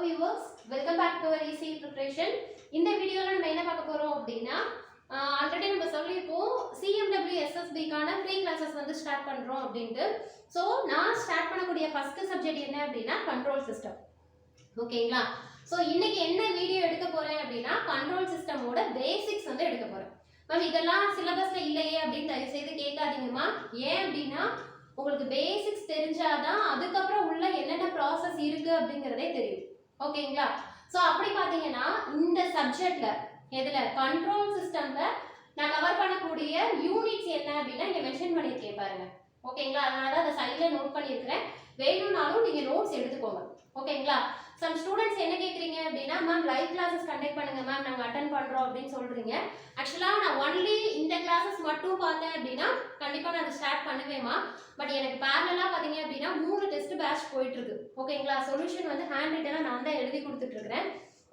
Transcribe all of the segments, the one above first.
viewers, welcome back to our ECE preparation. இந்த வீடியோல நம்ம என்ன பார்க்க போறோம் அப்படினா ஆல்ரெடி நம்ம சொல்லிருப்போம் CMW SSB கான ஃப்ரீ கிளாसेस வந்து ஸ்டார்ட் பண்றோம் அப்படினு. சோ நான் ஸ்டார்ட் பண்ணக்கூடிய ஃபர்ஸ்ட் சப்ஜெக்ட் என்ன அப்படினா கண்ட்ரோல் சிஸ்டம். ஓகேங்களா? சோ இன்னைக்கு என்ன வீடியோ எடுக்க போறேன் அப்படினா கண்ட்ரோல் சிஸ்டமோட பேசிக்ஸ் வந்து எடுக்க போறேன். மேம் இதெல்லாம் சிலபஸ்ல இல்லையே அப்படினு தயவு செய்து கேட்காதீங்கமா. ஏன் அப்படினா உங்களுக்கு பேசிக்ஸ் தெரிஞ்சாதான் அதுக்கு அப்புறம் உள்ள என்னென்ன process இருக்கு அப்படிங்கறதே தெரியும். ஓகேங்களா? சோ அப்படி பாத்தீங்கன்னா இந்த சப்ஜெக்ட்ல எதுல கண்ட்ரோல் சிஸ்டம்ல நான் கவர் பண்ணக்கூடிய யூனிட்ஸ் என்ன அப்படினா இங்க மென்ஷன் பண்ணிருக்கேன் பாருங்க. ஓகேங்களா? அதனால அத சைடுல நோட் பண்ணிருக்கேன். வேணும்னாலும் நீங்க நோட்ஸ் எடுத்துக்கோங்க. ஓகேங்களா? some students என்ன கேக்குறீங்க அப்படினா மேம் லைவ் கிளாसेस கண்டக்ட் பண்ணுங்க மேம் நாங்க அட்டெண்ட் பண்றோம் அப்படினு சொல்றீங்க. एक्चुअली நான் only இந்த கிளாसेस மட்டும் பார்த்தேன் அப்படினா கண்டிப்பா நான் அதை ஸ்டார்ட் பண்ணுவேமா. பட் எனக்கு parallel-ஆ பாத்தீங்க அப்படினா 3 டெஸ்ட் பேட்ச் போயிட்டு இருக்கு. ஓகேங்களா? சொல்யூஷன் வந்து ஹேண்ட் ரிட்டனா நான் தான் எழுதி கொடுத்துட்டு இருக்கேன்.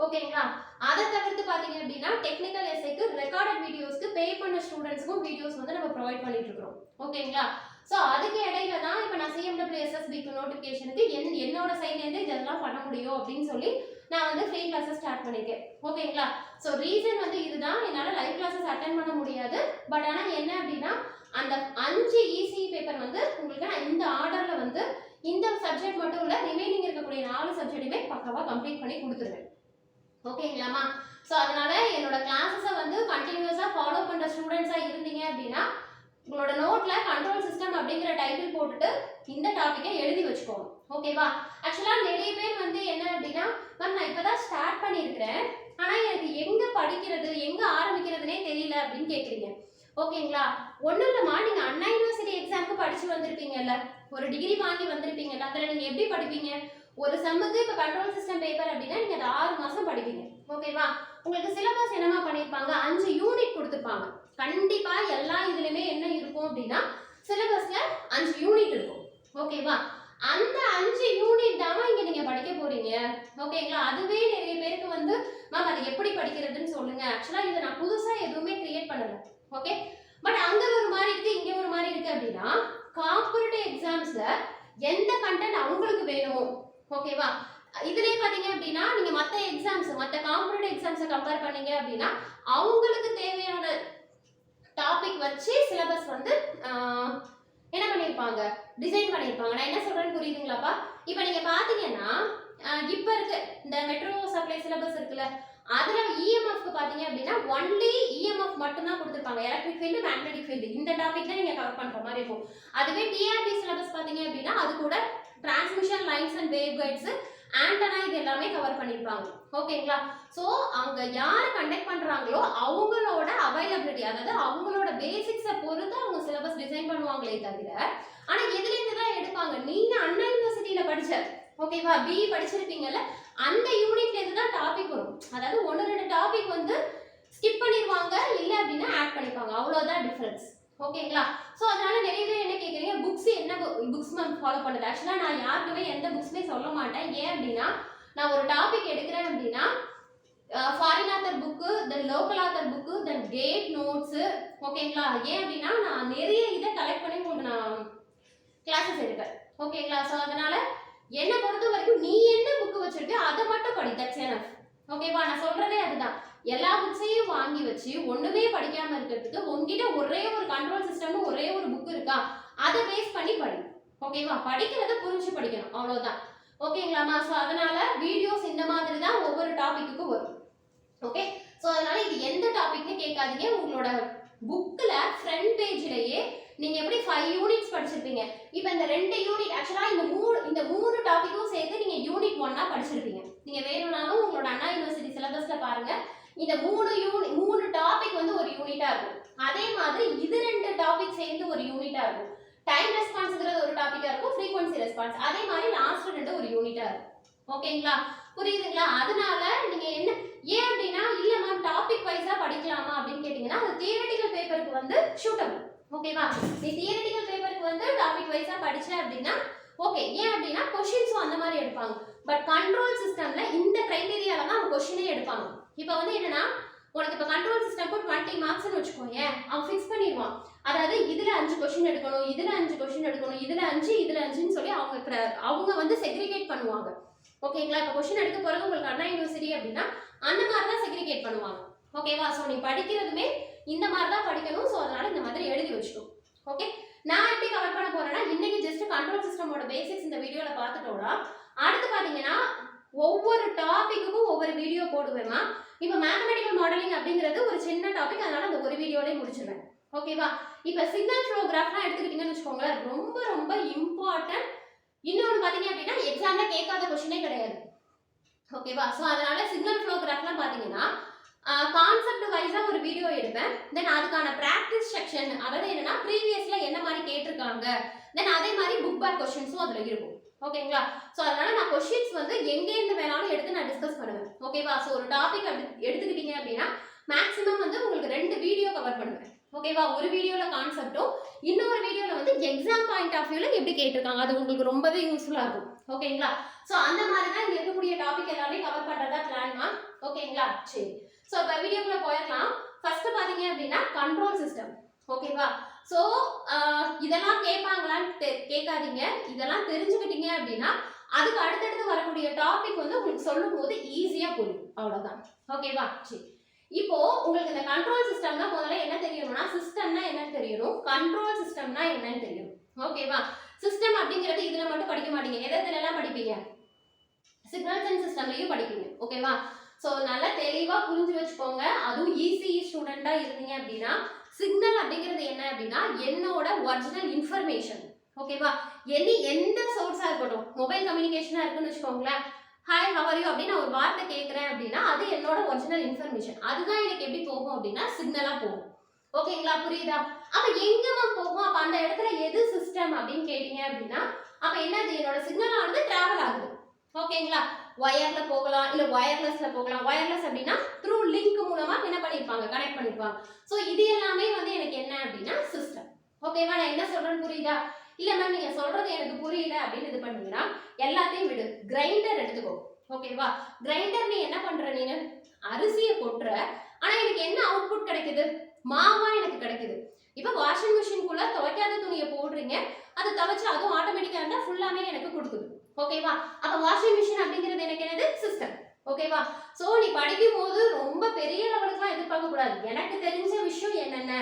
ஓகேங்களா? அத தவிர்த்து பாத்தீங்க அப்படினா டெக்னிக்கல் எஸ்ஏக்கு ரெக்கார்டட் வீடியோஸ்க்கு பே பண்ண ஸ்டூடண்ட்ஸ்க்கும் வீடியோஸ் வந்து நம்ம ப்ரொவைட் பண்ணிட்டு இருக்கோம். ஓகேங்களா? சோ அதுக்கு இடையில தான் இப்போ நான் CMW SSB க்கு நோட்டிஃபிகேஷனுக்கு என்னோட சைடுல இருந்து இதெல்லாம் பண்ண முடியும் அப்படினு சொல்லி நான் வந்து ஃப்ரீ கிளாसेस ஸ்டார்ட் பண்ணிருக்கேன். ஓகேங்களா? சோ ரீசன் வந்து இதுதான் என்னால லைவ் கிளாसेस அட்டெண்ட் பண்ண முடியாது. பட் ஆனா என்ன அப்படினா அந்த 5 ECE பேப்பர் வந்து உங்களுக்கு நான் இந்த ஆர்டர்ல வந்து இந்த சப்ஜெக்ட் மட்டும் இல்ல ரிமைனிங் இருக்கக்கூடிய 4 சப்ஜெக்ட்டுமே பக்காவா கம்ப்ளீட் பண்ணி கொடுத்துருவேன். ஓகேங்களாமா? சோ அதனால என்னோட கிளாसेस வந்து கண்டினியூஸா ஃபாலோ பண்ற ஸ்டூடண்ட்ஸா இருந்தீங்க அப்படினா உங்களோட நோட்ல கண்ட்ரோல் சிஸ்டம் அப்படிங்கற டைட்டில் போட்டுட்டு இந்த டாபிக்கை எழுதி வச்சுக்கோங்க. ஓகேவா? एक्चुअली நிறைய பேர் வந்து என்ன அப்படினா மேம் நான் இப்பதான் ஸ்டார்ட் பண்ணியிருக்கேன். ஆனா எனக்கு எங்க படிக்கிறது எங்க ஆரம்பிக்கிறதுனே தெரியல அப்படினு கேக்குறீங்க. ஓகேங்களா? ஒண்ணும் இல்லமா நீங்க அண்ணா யுனிவர்சிட்டி எக்ஸாம்க்கு படிச்சு வந்திருப்பீங்கல்ல. ஒரு டிகிரி வாங்கி வந்திருப்பீங்கல்ல. அதல நீங்க எப்படி படிப்பீங்க? ஒரு செம்முக்கு இப்ப கண்ட்ரோல் சிஸ்டம் பேப்பர் அப்படினா நீங்க அத 6 மாசம் படிப்பீங்க. ஓகேவா? உங்களுக்கு சிலபஸ் என்னமா பண்ணிருப்பாங்க 5 யூனிட் கொடுத்திருப்பாங்க. கண்டிப்பா எல்லா இதுலயுமே என்ன இருக்கும் அப்படினா சிலபஸ்ல 5 யூனிட் இருக்கும். ஓகேவா? அந்த 5 யூனிட் தான் இங்க நீங்க படிக்க போறீங்க. ஓகேங்களா? அதுவே நிறைய பேருக்கு வந்து மேம் அது எப்படி படிக்கிறதுன்னு சொல்லுங்க. एक्चुअली இத நான் புதுசா எதுவுமே கிரியேட் பண்ணல. ஓகே? பட் அங்க ஒரு மாதிரி இருக்கு இங்க ஒரு மாதிரி இருக்கு அப்படினா கார்ப்பரேட் எக்ஸாம்ஸ்ல எந்த கண்டென்ட் அவங்களுக்கு வேணுமோ ஓகேவா? இதுலயே பாத்தீங்க அப்படினா நீங்க மத்த எக்ஸாம்ஸ் மத்த கார்ப்பரேட் எக்ஸாம்ஸ கம்பேர் பண்ணீங்க அப்படினா அவங்களுக்கு தேவையான டாபிக் வச்சு சிலபஸ் வந்து என்ன பண்ணிருப்பாங்க டிசைன் பண்ணிருப்பாங்க. நான் என்ன சொல்றேன்னு புரியுதுங்களாப்பா? இப்போ நீங்க பாத்தீங்கன்னா இப்ப இருக்கு இந்த மெட்ரோ சப்ளை சிலபஸ் இருக்குல அதுல EMF க்கு பாத்தீங்க அப்படினா only EMF மட்டும் தான் கொடுத்திருப்பாங்க. எலக்ட்ரிக் ஃபீல்ட் மேக்னெட்டிக் ஃபீல்ட் இந்த டாபிக் தான் நீங்க கவர் பண்ற மாதிரி இருக்கும். அதுவே TRP சிலபஸ் பாத்தீங்க அப்படினா அது கூட transmission lines and wave guides antenna இது எல்லாமே கவர் பண்ணிருப்பாங்க. ஓகேங்களா? சோ அவங்க யார் கண்டக்ட் பண்றாங்களோ அவங்களோட அவைலபிலிட்டி அதாவது அவங்களோட பேசிக்ஸை பொறுத்து அவங்க சிலபஸ் டிசைன் பண்ணுவாங்களே தவிர ஆனா எதுல இருந்து தான் எடுப்பாங்க நீங்க அண்ணா யுனிவர்சிட்டியில படிச்ச ஓகேவா BE படிச்சிருப்பீங்கல்ல அந்த யூனிட்ல இருந்து தான் டாபிக் வரும். அதாவது 1-2 டாபிக் வந்து ஸ்கிப் பண்ணிடுவாங்க இல்ல அப்படின்னா ஆட் பண்ணிப்பாங்க. அவ்வளவுதான் டிஃபரன்ஸ். ஓகேங்களா? சோ அதனால நிறைய பேர் என்ன கேக்குறீங்க புக்ஸ் என்ன புக்ஸ் மேம் ஃபாலோ பண்ணுது. एक्चुअली நான் யாருக்குமே எந்த புக்ஸ்மே சொல்ல மாட்டேன். ஏன் அப்படின்னா நான் ஒரு டாபிக் எடுக்கிறேன் அப்படின்னா ஃபாரின் ஆத்தர் புக்கு தென் லோக்கல் ஆத்தர் புக்கு தென் கேட் நோட்ஸ் ஓகேங்களா? ஏன் அப்படின்னா நான் நிறைய இதை கலெக்ட் பண்ணி உங்களுக்கு நான் கிளாஸஸ் எடுப்பேன். ஓகேங்களா? சோ அதனால என்ன பொறுத்த வரைக்கும் நீ என்ன புக் வச்சிருக்க அதை மட்டும் படி. That's enough. ஓகேவா? நான் சொல்றதே அதுதான். எல்லா புக்ஸையும் வாங்கி வச்சு ஒண்ணுமே படிக்காம இருக்கிறதுக்கு உங்ககிட்ட ஒரே ஒரு கண்ட்ரோல் சிஸ்டம் ஒரே ஒரு புக் இருக்கா அதை பேஸ் பண்ணி படி. ஓகேவா? படிக்கிறத புரிஞ்சு படிக்கணும். அவ்வளவுதான். ஓகேங்களாமா? சோ அதனால வீடியோஸ் இந்த மாதிரி தான் ஒவ்வொரு டாபிக்குக்கு வரும். ஓகே? சோ அதனால இது எந்த டாபிக்னு கேட்காதீங்க. உங்களோட புக்ல ஃப்ரண்ட் பேஜ்லயே நீங்க எப்படி 5 யூனிட்ஸ் படிச்சிருப்பீங்க. இப்போ இந்த 2 யூனிட் एक्चुअली இந்த மூணு டாபிக்கும் சேர்த்து நீங்க யூனிட் 1-ஆ படிச்சிருப்பீங்க. நீங்க வேணும்னாலும் உங்களோட அண்ணா யுனிவர்சிட்டி சிலபஸ்ல பாருங்க. இந்த 3 டாபிக் வந்து ஒரு யூனிட்டா இருக்கும். அதே மாதிரி இது 2 டாபிக் சேர்ந்து ஒரு யூனிட்டா இருக்கும். டைம் ரெஸ்பான்ஸ்ங்கிறது ஒரு டாபிக்கா இருக்கும். ஃப்ரீக்வென்சி ரெஸ்பான்ஸ் அதே மாதிரி லாஸ்ட் 2 ஒரு யூனிட்டா இருக்கும். ஓகேங்களா? புரியுதுங்களா? அதனால நீங்க என்ன ஏன் அப்படின்னா இல்ல மேம் டாபிக் வைஸா படிக்கலாமா அப்படின்னு கேட்டீங்கன்னா அது தியரிட்டிக்கல் பேப்பருக்கு வந்து சூட்டபிள். ஓகேவா? நீ தியரிட்டிக்கல் பேப்பருக்கு வந்து டாபிக் வைஸா படிச்ச அப்படின்னா ஓகே. ஏன் அப்படின்னா क्वेश्चंसம் அந்த மாதிரி எடுப்பாங்க. பட் கண்ட்ரோல் சிஸ்டம்ல இந்த கிரைட்டீரியால தான் அவங்க क्वेश्चनே எடுப்பாங்க. இப்போ வந்து என்னன்னா உனக்கு இப்ப கண்ட்ரோல் சிஸ்டம்க்கு 20 மார்க்ஸ்னு வெச்சுக்கோங்க. அவன் ஃபிக்ஸ் பண்ணிடுவான். அதாவது இதுல 5 क्वेश्चन எடுக்கணும், இதுல 5 क्वेश्चन எடுக்கணும், இதுல 5 இதுல 5ன்னு சொல்லி அவங்க வந்து செக்ரிகேட் பண்ணுவாங்க. ஓகேங்களா? இப்போ கொஸ்டின் எடுக்க போறது உங்களுக்கு அண்ணா யூனிவர்சிட்டி அப்படின்னா அந்த மாதிரி தான் செக்ரிகேட் பண்ணுவாங்க. ஓகேவா? ஸோ நீ படிக்கிறதுமே இந்த மாதிரி தான் படிக்கணும். ஸோ அதனால இந்த மாதிரி எழுதி வச்சுக்கோ. ஓகே, நான் எப்படி கவர் பண்ண போறேன்னா இன்னைக்கு ஜஸ்ட் கண்ட்ரோல் சிஸ்டமோட பேசிக்ஸ் இந்த வீடியோல பார்த்துட்டோம்னா அடுத்து பாத்தீங்கன்னா ஒவ்வொரு டாபிக்குக்கும் ஒவ்வொரு வீடியோ போடுவேமா. இப்போ மேத்தமெட்டிக்கல் மாடலிங் அப்படிங்கிறது ஒரு சின்ன டாபிக், அதனால அந்த ஒரு வீடியோலயே முடிச்சிருவேன். ஓகேவா? இப்போ சிக்னல் ஃப்ளோ கிராஃப்லாம் எடுத்துக்கிட்டீங்கன்னு வச்சுக்கோங்களேன், ரொம்ப ரொம்ப இம்பார்ட்டன்ட். இன்னொன்று பார்த்தீங்க அப்படின்னா எக்ஸாம்ல கேட்காத கொஸ்டினே கிடையாது. ஓகேவா? ஸோ அதனால சிக்னல் ஃப்ளோ கிராஃப்லாம் பார்த்தீங்கன்னா கான்செப்ட் வைஸா ஒரு வீடியோ எடுப்பேன். தென் அதுக்கான பிராக்டிஸ் செக்ஷன், அதாவது என்னன்னா ப்ரீவியஸ்ல என்ன மாதிரி கேட்டிருக்காங்க, தென் அதே மாதிரி புக் பேக் கொஸ்டின்ஸும் அதுல இருக்கும். ஓகேங்களா? ஸோ அதனால நான் கொஸ்டின்ஸ் வந்து எங்கேருந்து வேணாலும் எடுத்து நான் டிஸ்கஸ் பண்ணுவேன். ஓகேவா? ஸோ ஒரு டாபிக் எடுத்துக்கிட்டீங்க அப்படின்னா மேக்ஸிமம் வந்து உங்களுக்கு 2 வீடியோ கவர் பண்ணுவேன். ஓகேவா? ஒரு வீடியோல கான்செப்டும் இன்னொரு வீடியோல வந்து எக்ஸாம் பாயிண்ட் ஆஃப் வியூல எப்படி கேட்டிருக்காங்க அது உங்களுக்கு ரொம்பவே யூஸ்ஃபுல்லா இருக்கும். ஓகேங்களா? ஸோ அந்த மாதிரி தான் இங்க இருக்கக்கூடிய டாபிக் எல்லாமே கவர் பண்றதா பிளான்மா. ஓகேங்களா? சரி, ஸோ இப்போ வீடியோக்குள்ள போயிடலாம். ஃபர்ஸ்ட் பாத்தீங்க அப்படின்னா கண்ட்ரோல் சிஸ்டம். ஓகேவா? ஸோ இதெல்லாம் கேட்பாங்களான்னு கேட்காதீங்க. இதெல்லாம் தெரிஞ்சுக்கிட்டீங்க அப்படின்னா அதுக்கு அடுத்தடுத்து வரக்கூடிய டாபிக் வந்து உங்களுக்கு சொல்லும் போது ஈஸியா புரியும். அவ்வளவுதான். ஓகேவா? சரி, இப்போ உங்களுக்கு இந்த கண்ட்ரோல் சிஸ்டம்னா முதல்ல என்ன தெரியணும்னா சிஸ்டம்னா என்னன்னு தெரியணும், கண்ட்ரோல் சிஸ்டம்னா என்னன்னு தெரியணும். ஓகேவா? சிஸ்டம் அப்படிங்கிறது இதுல மட்டும் படிக்க மாட்டீங்க, எதுல எல்லாம் படிப்பீங்க, சிக்னல்ஸ் அண்ட் சிஸ்டம்லயும் படிப்பீங்க. ஓகேவா? ஸோ நல்லா தெளிவா புரிஞ்சு வச்சுக்கோங்க. அதுவும் இசிஇ ஸ்டூடெண்டா இருந்தீங்க அப்படின்னா சிக்னல் அப்படிங்கிறது என்ன அப்படின்னா என்னோட ஒரிஜினல் இன்ஃபர்மேஷன். ஓகேவா? எந்த சோர்ஸா இருக்கட்டும், மொபைல் கம்யூனிகேஷனா இருக்குன்னு வச்சுக்கோங்களேன், ஹாய் ஹவ் ஆர் யூ அப்படின்னு நான் ஒரு வார்த்தை கேட்குறேன் அப்படின்னா அது என்னோட ஒரிஜினல் இன்ஃபர்மேஷன். அதுதான் எனக்கு எப்படி போகும் அப்படின்னா சிக்னலா போகும். ஓகேங்களா? புரியுதா? அப்ப எங்கம்மா போகும், அப்ப அந்த இடத்துல எது சிஸ்டம் அப்படின்னு கேட்டீங்க அப்படின்னா அப்ப என்னது, என்னோட சிக்னல் ஆனது டிராவல் ஆகுது. ஓகேங்களா? வயர்ல போகலாம், இல்ல வயர்லெஸ்ல போகலாம். வயர்லெஸ் அப்படின்னா த்ரூ லிங்க் மூலமா என்ன பண்ணிருப்பாங்க, கனெக்ட் பண்ணிருப்பாங்க. சோ இது எல்லாமே வந்து எனக்கு என்ன அப்படின்னா சிஸ்டம். ஓகேவா? நான் என்ன சொல்றேன்னு புரியுதா? இல்ல மேம் நீங்க சொல்றது எனக்கு புரியல அப்படின்னு இது பண்ணீங்கன்னா எல்லாத்தையும் விடு, கிரைண்டர் எடுத்துக்கோ. ஓகேவா? கிரைண்டர் நீ என்ன பண்ற, நீங்க அரிசியை கொட்டுற, ஆனா எனக்கு என்ன அவுட்புட் கிடைக்குது, மாவா எனக்கு கிடைக்குது. இப்ப வாஷிங் மிஷின்குள்ள துவைக்காத துணியை போடுறீங்க, அதை துவைச்சு அதுவும் ஆட்டோமேட்டிக்கா இருந்தா ஃபுல்லாமே எனக்கு கொடுக்குது. ஓகேவா? அப்ப வாஷிங் மிஷின் அப்படிங்கிறது எனக்கு என்னது, சிஸ்டம். ஓகேவா? சோ நீ படிக்கும் போது ரொம்ப பெரிய லெவலுக்குலாம் எதிர்பார்க்க கூடாது, எனக்கு தெரிஞ்ச விஷயம் என்னென்ன.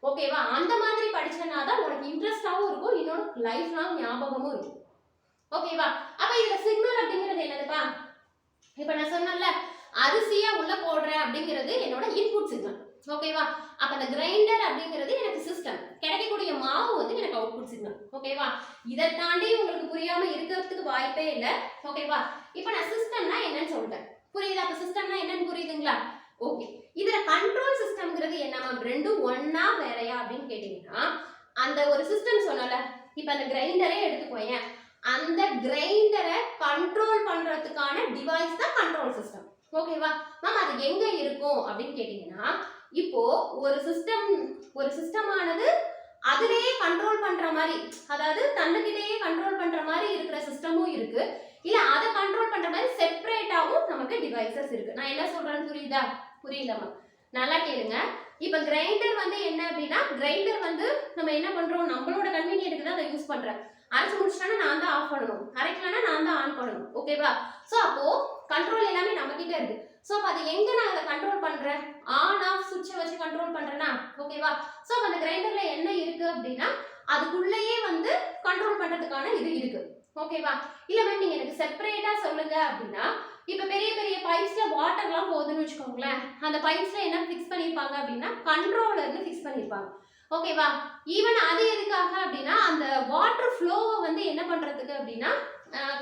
ஓகேவா? அந்த மாதிரி படிச்சனா தான் உனக்கு இன்ட்ரெஸ்டாவும் இருக்கும், இன்னொரு லைஃப் லாங் ஞாபகமும் இருக்கும். ஓகேவா? அப்ப இதுல சிக்னல் அப்படிங்கிறது என்னதுப்பா, இப்ப நான் சொன்னேன்ல அரிசியா உள்ள போடுறேன் அப்படிங்கிறது என்னோட இன்புட் சிக்னல். ஓகேவா? அப்ப அந்த கிரைண்டர் அப்படிங்கிறது எனக்கு சிஸ்டம், கிடைக்கக்கூடிய மாவு வந்து எனக்கு அவுட்புட் சிக்னல். ஓகேவா? இதை தாண்டி உங்களுக்கு புரியாம இருக்கிறதுக்கு வாய்ப்பே இல்லை. ஓகேவா? இப்ப நான் சிஸ்டம்னா என்னன்னு சொல்லிட்டேன், புரியுதா? அப்ப சிஸ்டம்னா என்னன்னு புரியுதுங்களா? ஓகே, இதுல கண்ட்ரோல் சிஸ்டம்ங்கிறது என்ன மேம், ரெண்டும் ஒன்னா வேறையா அப்படின்னு கேட்டீங்கன்னா அந்த ஒரு சிஸ்டம் சொன்னல, இப்ப அந்த கிரைண்டரே எடுத்துக்கோங்க, அந்த கிரைண்டரை கண்ட்ரோல் பண்றதுக்கான டிவைஸ் தான் கண்ட்ரோல் சிஸ்டம். ஓகேவா மேம்? அது எங்க இருக்கும் அப்படின்னு கேட்டீங்கன்னா இப்போ ஒரு சிஸ்டமானது அதிலேயே கண்ட்ரோல் பண்ற மாதிரி, அதாவது தன்னுக்கிட்டேயே கண்ட்ரோல் பண்ற மாதிரி இருக்கிற சிஸ்டமும் இருக்கு, இல்ல அதை கண்ட்ரோல் பண்ற மாதிரி செப்பரேட்டாவும் நமக்கு டிவைசஸ் இருக்கு. நான் என்ன சொல்றேன்னு புரியுதா? புரியலமா? நல்லா கேளுங்க. இப்ப கிரைண்டர் வந்து என்ன அப்படின்னா, கிரைண்டர் வந்து நம்ம என்ன பண்றோம், நம்மளோட கன்வீனியன்ட்க்கு தான் அதை யூஸ் பண்றேன். அரைச்சு முடிச்சிட்டா நான் தான் ஆஃப் பண்ணணும், அரைக்கலன்னா நான் தான் ஆன் பண்ணணும். ஓகேவா? சோ அப்போ கண்ட்ரோல் எல்லாமே நம்ம கிட்ட இருக்கு. சோ அப்ப அது எங்க நான் அதை கண்ட்ரோல் பண்றேன், ஆன் ஆஃப் சுவிட்சை வச்சு கண்ட்ரோல் பண்றேன்னா. ஓகேவா? சோ அந்த கிரைண்டர்ல என்ன இருக்கு அப்படின்னா அதுக்குள்ளேயே வந்து கண்ட்ரோல் பண்றதுக்கான இது இருக்கு. ஓகேவா? இல்ல மேம் நீங்க எனக்கு செப்பரேட்டா சொல்லுங்க அப்படின்னா, இப்ப பெரிய பெரிய பைப்ஸ்ல வாட்டர்லாம் போகுதுன்னு வச்சுக்கோங்களேன், அந்த பைப்ஸ்ல என்ன ஃபிக்ஸ் பண்ணிருப்பாங்க அப்படின்னா கண்ட்ரோலர்னு ஃபிக்ஸ் பண்ணிருப்பாங்க. ஓகேவா? ஈவன் அது எதுக்காக அப்படின்னா அந்த வாட்டர் ஃப்ளோவை வந்து என்ன பண்றதுக்கு அப்படின்னா